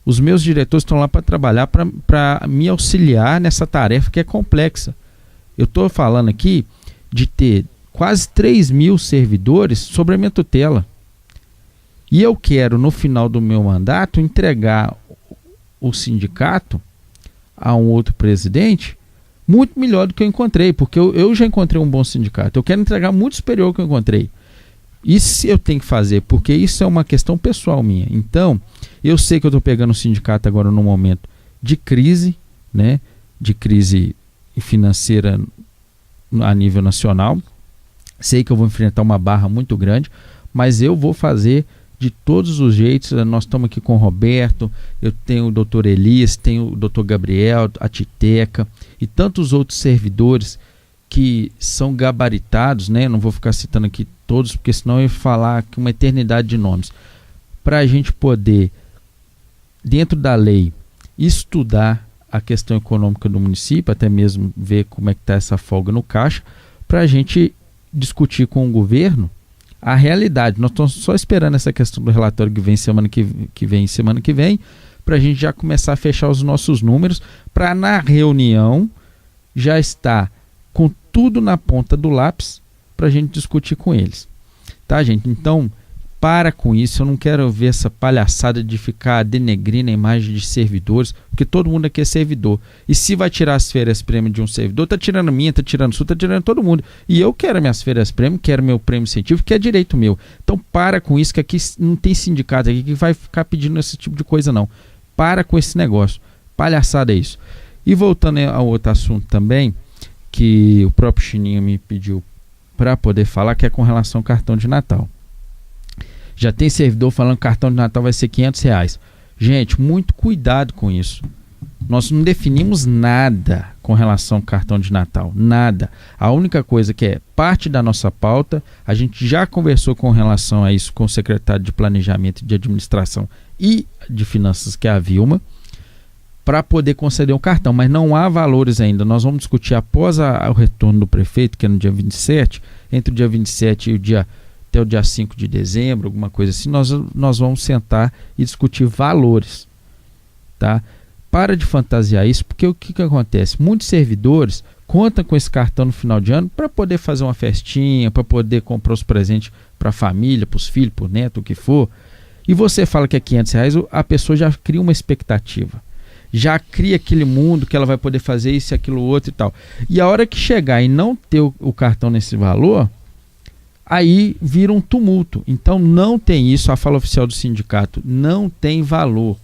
Os meus diretores estão lá para trabalhar, para me auxiliar nessa tarefa que é complexa. Eu estou falando aqui de ter quase 3.000 servidores sobre a minha tutela. E eu quero, no final do meu mandato, entregar o sindicato a um outro presidente muito melhor do que eu encontrei, porque eu já encontrei um bom sindicato. Eu quero entregar muito superior ao que eu encontrei. Isso eu tenho que fazer, porque isso é uma questão pessoal minha. Então, eu sei que eu estou pegando o sindicato agora num momento de crise, né? De crise financeira a nível nacional. Sei que eu vou enfrentar uma barra muito grande, mas eu vou fazer de todos os jeitos. Nós estamos aqui com o Roberto, eu tenho o doutor Elias, tenho o doutor Gabriel, a Titeca e tantos outros servidores que são gabaritados, né? Eu não vou ficar citando aqui todos, porque senão eu ia falar aqui uma eternidade de nomes. Para a gente poder, dentro da lei, estudar a questão econômica do município, até mesmo ver como é que está essa folga no caixa, para a gente discutir com o governo a realidade. Nós estamos só esperando essa questão do relatório que vem semana que vem, para a gente já começar a fechar os nossos números, para na reunião já estar com tudo na ponta do lápis para a gente discutir com eles. Tá, gente? Então, para com isso. Eu não quero ver essa palhaçada de ficar denegrindo a imagem de servidores, porque todo mundo aqui é servidor. E se vai tirar as férias-prêmio de um servidor, tá tirando a minha, tá tirando a sua, tá tirando todo mundo. E eu quero minhas férias-prêmio, quero meu prêmio científico, que é direito meu. Então, para com isso, que aqui não tem sindicato aqui que vai ficar pedindo esse tipo de coisa, não. Para com esse negócio. Palhaçada é isso. E voltando ao outro assunto também, que o próprio Chininho me pediu para poder falar, que é com relação ao cartão de Natal. Já tem servidor falando que o cartão de Natal vai ser R$500. Gente, muito cuidado com isso. Nós não definimos nada com relação ao cartão de Natal. Nada. A única coisa que é parte da nossa pauta, a gente já conversou com relação a isso com o secretário de Planejamento de Administração e de Finanças, que é a Vilma, para poder conceder um cartão, mas não há valores ainda. Nós vamos discutir após o retorno do prefeito, que é no dia 27, entre o dia 27 e até o dia 5 de dezembro, alguma coisa assim, nós vamos sentar e discutir valores. tá? Para de fantasiar isso, porque o que acontece? Muitos servidores contam com esse cartão no final de ano para poder fazer uma festinha, para poder comprar os presentes para a família, para os filhos, para o neto, o que for. E você fala que é R$500, a pessoa já cria uma expectativa. Já cria aquele mundo que ela vai poder fazer isso, aquilo, outro e tal. E a hora que chegar e não ter o cartão nesse valor, aí vira um tumulto. Então não tem isso, a fala oficial do sindicato não tem valor.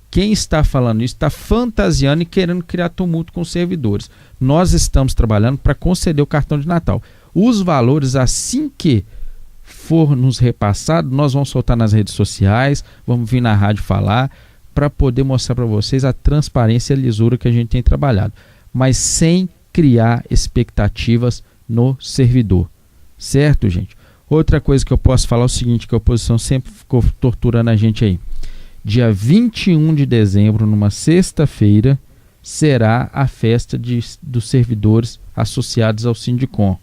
Quem está falando isso está fantasiando e querendo criar tumulto com os servidores. Nós estamos trabalhando para conceder o cartão de Natal. Os valores, assim que for nos repassado, nós vamos soltar nas redes sociais, vamos vir na rádio falar, para poder mostrar para vocês a transparência e a lisura que a gente tem trabalhado, mas sem criar expectativas no servidor. Certo, gente? Outra coisa que eu posso falar é o seguinte, que a oposição sempre ficou torturando a gente aí. Dia 21 de dezembro, numa sexta-feira, será a festa dos servidores associados ao Sindicom.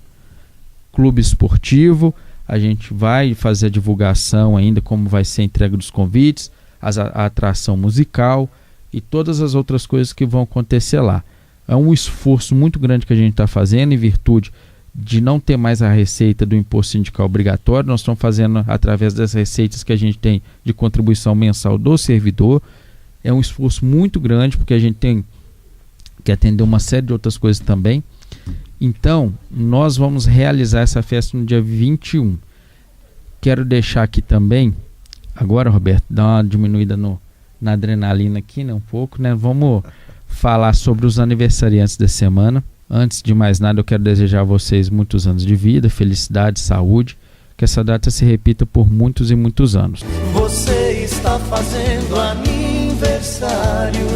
Clube esportivo, a gente vai fazer a divulgação ainda, como vai ser a entrega dos convites, a atração musical e todas as outras coisas que vão acontecer lá. É um esforço muito grande que a gente está fazendo em virtude de não ter mais a receita do imposto sindical obrigatório. Nós estamos fazendo através das receitas que a gente tem de contribuição mensal do servidor. É um esforço muito grande porque a gente tem que atender uma série de outras coisas também. Então, nós vamos realizar essa festa no dia 21. Quero deixar aqui também, agora, Roberto, dá uma diminuída na adrenalina aqui, né, um pouco, né? Vamos falar sobre os aniversariantes da semana. Antes de mais nada, eu quero desejar a vocês muitos anos de vida, felicidade, saúde, que essa data se repita por muitos e muitos anos. Você está fazendo aniversário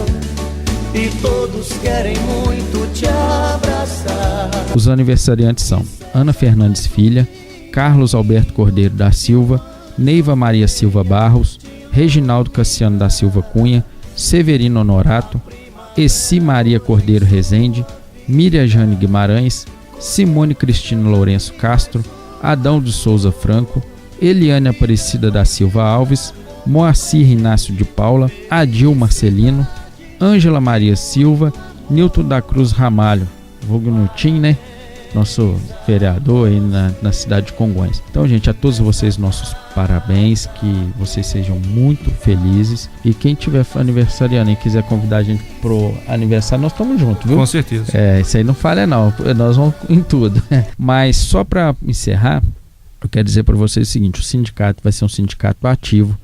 e todos querem muito te abraçar. Os aniversariantes são Ana Fernandes Filha, Carlos Alberto Cordeiro da Silva, Neiva Maria Silva Barros, Reginaldo Cassiano da Silva Cunha, Severino Honorato, Essi Maria Cordeiro Rezende, Miriam Jane Guimarães, Simone Cristina Lourenço Castro, Adão de Souza Franco, Eliane Aparecida da Silva Alves, Moacir Inácio de Paula, Adil Marcelino, Ângela Maria Silva, Nilton da Cruz Ramalho, vulgo Nutim, né? Nosso vereador aí na cidade de Congonhas. Então, gente, a todos vocês nossos parabéns, que vocês sejam muito felizes, e quem tiver aniversariando e quiser convidar a gente pro aniversário, nós estamos juntos, viu? Com certeza. Isso aí não falha não, nós vamos em tudo. Mas só para encerrar, eu quero dizer para vocês o seguinte: o sindicato vai ser um sindicato ativo.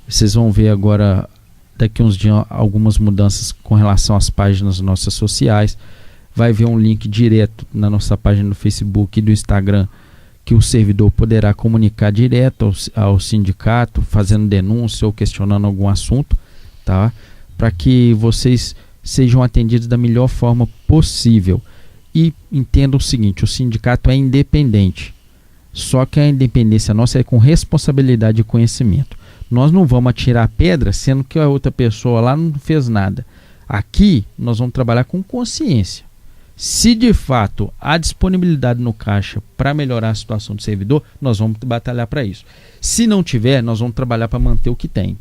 Vocês vão ver agora, daqui uns dias, algumas mudanças com relação às páginas nossas sociais. Vai ver um link direto na nossa página do Facebook e do Instagram, que o servidor poderá comunicar direto ao sindicato, fazendo denúncia ou questionando algum assunto, tá? Para que vocês sejam atendidos da melhor forma possível. E entendam o seguinte: o sindicato é independente, só que a independência nossa é com responsabilidade e conhecimento. Nós não vamos atirar pedra sendo que a outra pessoa lá não fez nada. Aqui nós vamos trabalhar com consciência. Se de fato há disponibilidade no caixa para melhorar a situação do servidor, nós vamos batalhar para isso. Se não tiver, nós vamos trabalhar para manter o que tem.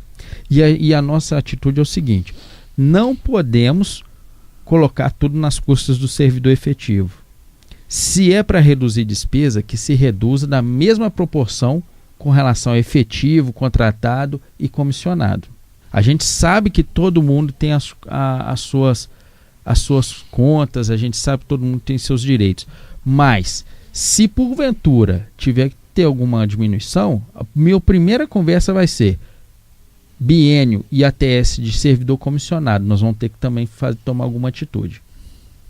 E a nossa atitude é o seguinte: não podemos colocar tudo nas custas do servidor efetivo. Se é para reduzir despesa, que se reduza na mesma proporção com relação ao efetivo, contratado e comissionado. A gente sabe que todo mundo tem as suas contas, a gente sabe que todo mundo tem seus direitos, mas se porventura tiver que ter alguma diminuição, a minha primeira conversa vai ser biênio e ATS de servidor comissionado. Nós vamos ter que também tomar alguma atitude,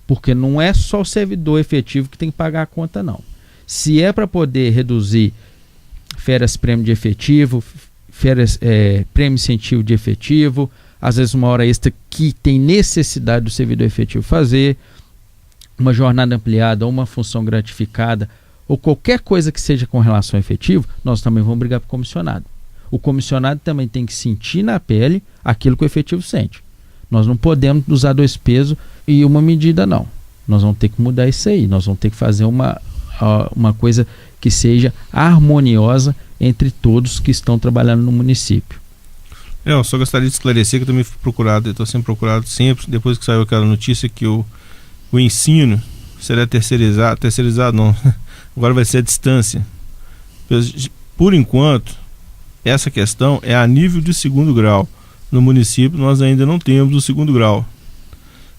porque não é só o servidor efetivo que tem que pagar a conta, não. Se é para poder reduzir férias prêmio de efetivo, férias prêmio incentivo de efetivo, às vezes uma hora extra que tem necessidade do servidor efetivo fazer, uma jornada ampliada ou uma função gratificada, ou qualquer coisa que seja com relação ao efetivo, nós também vamos brigar para o comissionado. O comissionado também tem que sentir na pele aquilo que o efetivo sente. Nós não podemos usar dois pesos e uma medida, não. Nós vamos ter que mudar isso aí, nós vamos ter que fazer uma coisa que seja harmoniosa entre todos que estão trabalhando no município. Eu só gostaria de esclarecer que eu também fui procurado, eu estou sendo procurado sempre, depois que saiu aquela notícia que o ensino será terceirizado não, agora vai ser à distância. Por enquanto, essa questão é a nível de 2º grau. No município nós ainda não temos o 2º grau.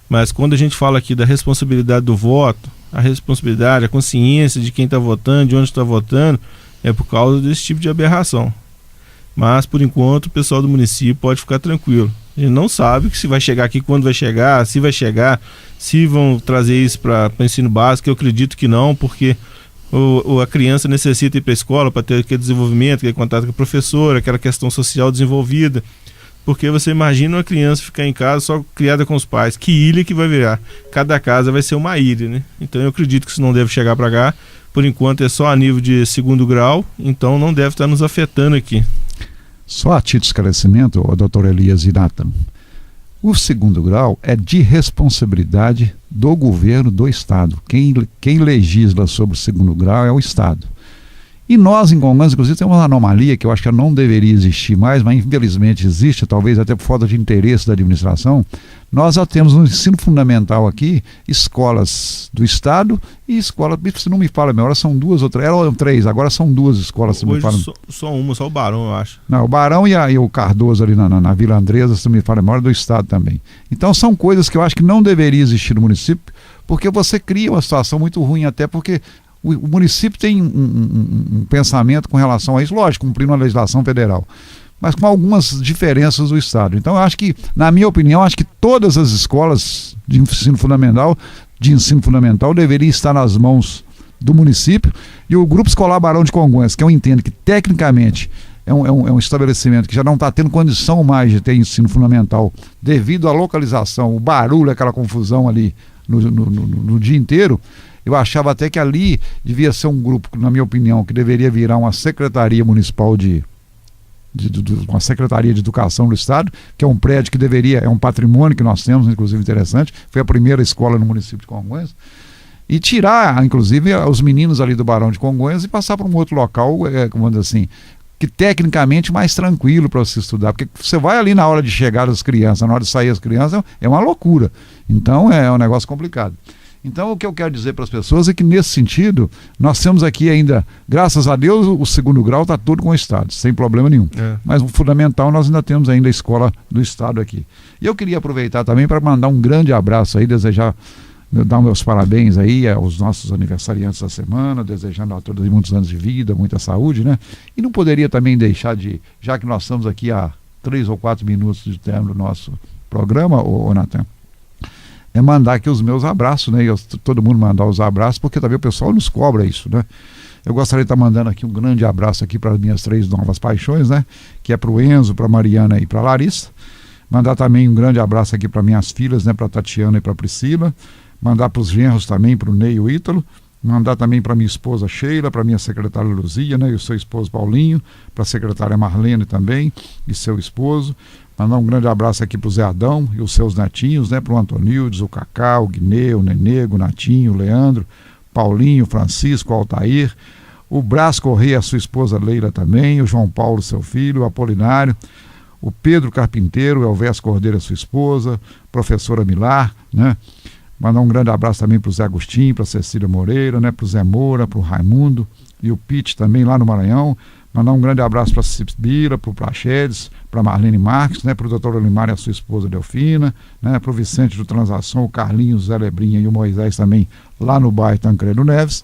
Mas quando a gente fala aqui da responsabilidade do voto, a responsabilidade, a consciência de quem está votando, de onde está votando, é por causa desse tipo de aberração. Mas, por enquanto, o pessoal do município pode ficar tranquilo. A gente não sabe se vai chegar aqui, quando vai chegar, se vão trazer isso para ensino básico. Eu acredito que não, porque a criança necessita ir para a escola para ter aquele desenvolvimento, aquele contato com a professora, aquela questão social desenvolvida. Porque você imagina uma criança ficar em casa só criada com os pais. Que ilha que vai virar? Cada casa vai ser uma ilha, né? Então eu acredito que isso não deve chegar para cá. Por enquanto é só a nível de 2º grau, então não deve estar nos afetando aqui. Só a título de esclarecimento, doutor Elias e Nathan, o 2º grau é de responsabilidade do governo do Estado. Quem legisla sobre o 2º grau é o Estado. E nós, em Congonhas, inclusive, temos uma anomalia que eu acho que não deveria existir mais, mas infelizmente existe, talvez até por falta de interesse da administração. Nós já temos no ensino fundamental aqui, escolas do Estado e escolas, se não me falha a memória, são 2 ou 3, eram 3, agora são 2 escolas. Se hoje só o Barão, eu acho. Não, o Barão e o Cardoso ali na Vila Andresa, se não me falha a memória, do Estado também. Então são coisas que eu acho que não deveria existir no município, porque você cria uma situação muito ruim, até porque o município tem um pensamento com relação a isso, lógico, cumprindo a legislação federal, mas com algumas diferenças do Estado. Então eu acho que, na minha opinião, acho que todas as escolas de ensino fundamental deveriam estar nas mãos do município, e o Grupo Escolar Barão de Congonhas, que eu entendo que tecnicamente é um estabelecimento que já não está tendo condição mais de ter ensino fundamental devido à localização, o barulho, aquela confusão ali no dia inteiro. Eu achava até que ali devia ser um grupo, na minha opinião, que deveria virar uma secretaria municipal uma secretaria de educação do Estado, que é um prédio que é um patrimônio que nós temos, inclusive interessante, foi a primeira escola no município de Congonhas, e tirar, inclusive, os meninos ali do Barão de Congonhas e passar para um outro local, como dizer assim, que tecnicamente mais tranquilo para você estudar, porque você vai ali na hora de chegar as crianças, na hora de sair as crianças, é uma loucura. Então é um negócio complicado. Então o que eu quero dizer para as pessoas é que nesse sentido, nós temos aqui ainda, graças a Deus, o 2º grau está todo com o Estado, sem problema nenhum. Mas o fundamental nós ainda temos ainda a escola do Estado aqui. E eu queria aproveitar também para mandar um grande abraço aí, dar meus parabéns aí aos nossos aniversariantes da semana, desejando a todos muitos anos de vida, muita saúde, né? E não poderia também deixar já que nós estamos aqui há 3 ou 4 minutos de término do nosso programa, Natan, mandar aqui os meus abraços, né? Todo mundo mandar os abraços, porque também o pessoal nos cobra isso, né? Eu gostaria de estar mandando aqui um grande abraço aqui para as minhas 3 novas paixões, né? Que é para o Enzo, para a Mariana e para a Larissa. Mandar também um grande abraço aqui para minhas filhas, né? Para a Tatiana e para a Priscila. Mandar para os genros também, para o Ney e o Ítalo. Mandar também para minha esposa Sheila, para minha secretária Luzia, né? E o seu esposo Paulinho, para a secretária Marlene também, e seu esposo. Mandar um grande abraço aqui para o Zé Adão e os seus netinhos, né? Para o Antonildes, o Cacá, o Guineu, o Nenego, o Natinho, o Leandro, Paulinho, Francisco, o Altair, o Brás Corrêa, a sua esposa Leila também, o João Paulo, seu filho, o Apolinário, o Pedro Carpinteiro, o Elvésio Cordeiro, a sua esposa, professora Milar, né? Mandar um grande abraço também para o Zé Agostinho, para a Cecília Moreira, né? Para o Zé Moura, para o Raimundo e o Pete também lá no Maranhão. Mandar um grande abraço para a Cibira, para o Praxedes, para a Marlene Marques, né? Para o doutor Olimar e a sua esposa Delfina, né? Para o Vicente do Transação, o Carlinhos, o Zé Lebrinha e o Moisés também lá no bairro Tancredo Neves.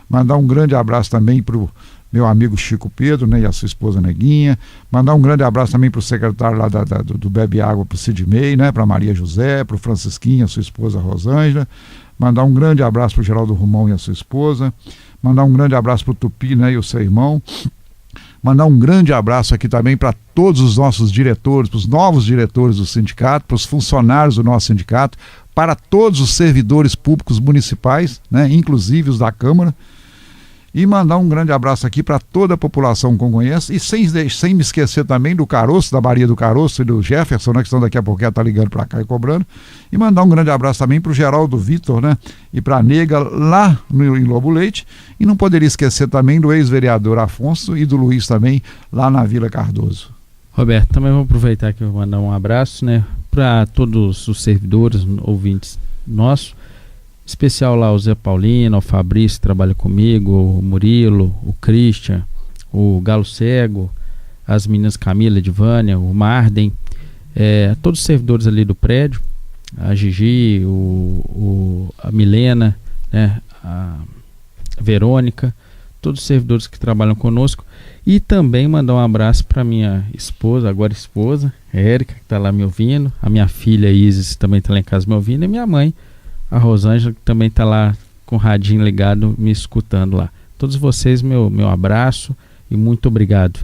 Mandar um grande abraço também para o meu amigo Chico Pedro, né? E a sua esposa Neguinha. Mandar um grande abraço também para o secretário lá do Bebe Água, para o Sidney, né? Para a Maria José, para o Francisquinho, a sua esposa Rosângela. Mandar um grande abraço para o Geraldo Romão e a sua esposa. Mandar um grande abraço para o Tupi, né? E o seu irmão. Mandar um grande abraço aqui também para todos os nossos diretores, para os novos diretores do sindicato, para os funcionários do nosso sindicato, para todos os servidores públicos municipais, né, inclusive os da Câmara, e mandar um grande abraço aqui para toda a população congonhense, e sem me esquecer também do Caroço, da Maria do Caroço e do Jefferson, né, que estão daqui a pouco tá ligando para cá e cobrando, e mandar um grande abraço também para o Geraldo Vitor, né, e para a Nega lá em Lobo Leite, e não poderia esquecer também do ex-vereador Afonso e do Luiz também lá na Vila Cardoso. Roberto, também vou aproveitar aqui e mandar um abraço, né, para todos os servidores, ouvintes nossos, em especial lá o Zé Paulino, o Fabrício que trabalha comigo, o Murilo, o Christian, o Galo Cego, as meninas Camila, Edvânia, o Marden, todos os servidores ali do prédio, a Gigi, a Milena, né, a Verônica, todos os servidores que trabalham conosco, e também mandar um abraço para minha esposa, agora esposa, Érica, que está lá me ouvindo, a minha filha Isis também está lá em casa me ouvindo, e minha mãe, a Rosângela, que também está lá com o radinho ligado me escutando lá. Todos vocês, meu abraço e muito obrigado.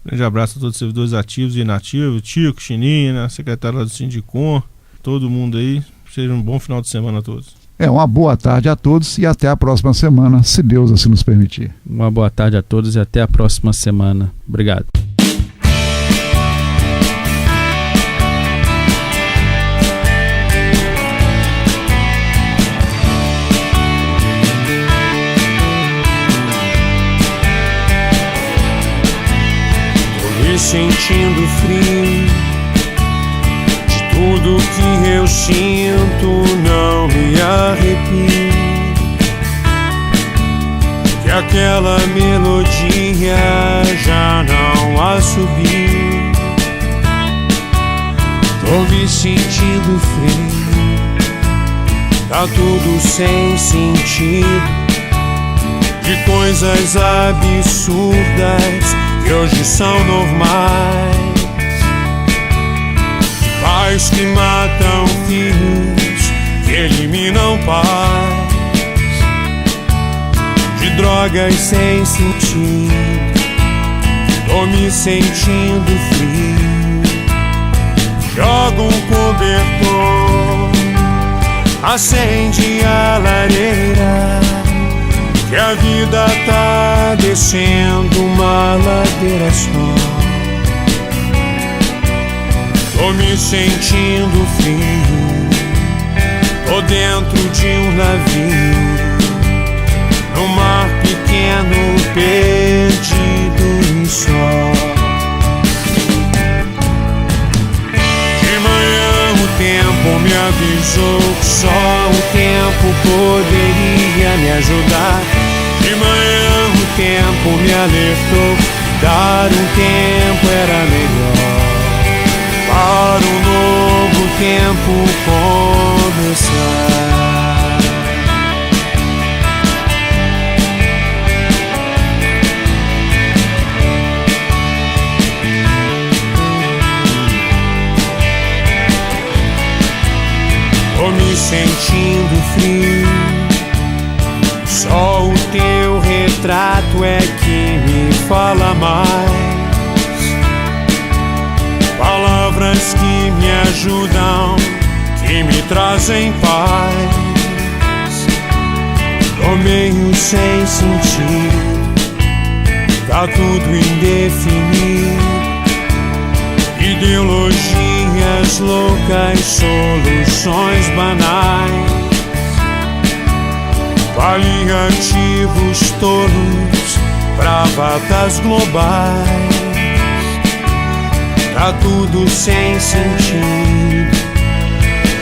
Grande abraço a todos os servidores ativos e inativos, Tico, Chininha, secretário lá do Sindicom, todo mundo aí. Seja um bom final de semana a todos. Uma boa tarde a todos e até a próxima semana, se Deus assim nos permitir. Uma boa tarde a todos e até a próxima semana. Obrigado. Me sentindo frio, de tudo que eu sinto não me arrepio, que aquela melodia já não assobio. Tô me sentindo frio, tá tudo sem sentido, de coisas absurdas que hoje são normais, de pais que matam filhos, que eliminam paz, de drogas sem sentido. Tô me sentindo frio, joga um cobertor, acende a lareira, que a vida tá descendo uma ladeira só. Tô me sentindo frio, tô dentro de um navio, no mar pequeno, perdido em sol. De manhã o tempo me avisou que só o tempo poderia me ajudar. De manhã o tempo me alertou, dar um tempo era melhor, para um novo tempo começar. Tô me sentindo frio, só o teu retrato é que me fala mais, palavras que me ajudam, que me trazem paz. Tô meio sem sentido, tá tudo indefinido, ideologias loucas, soluções banais, paliativos tolos, bravatas globais. Tá tudo sem sentido,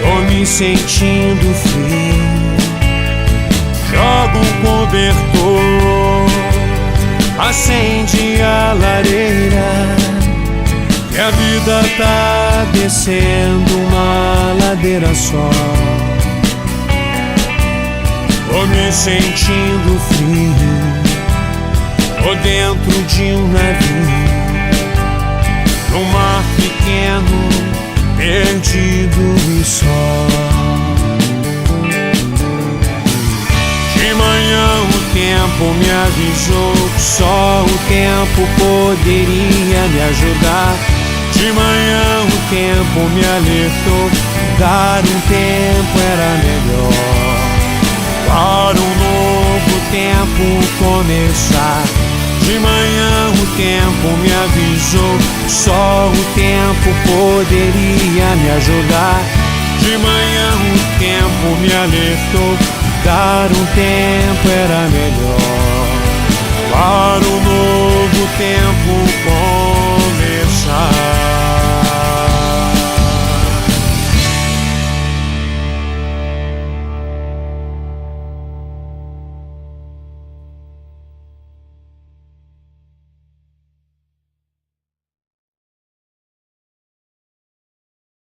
tô me sentindo frio, joga um cobertor, acende a lareira, que a vida tá descendo uma ladeira só. Tô me sentindo frio, tô dentro de um navio, num mar pequeno, perdido e só. De manhã o tempo me avisou que só o tempo poderia me ajudar. De manhã o tempo me alertou, dar um tempo era melhor, para um novo tempo começar. De manhã o tempo me avisou, só o tempo poderia me ajudar. De manhã o tempo me alertou, dar um tempo era melhor, para um novo tempo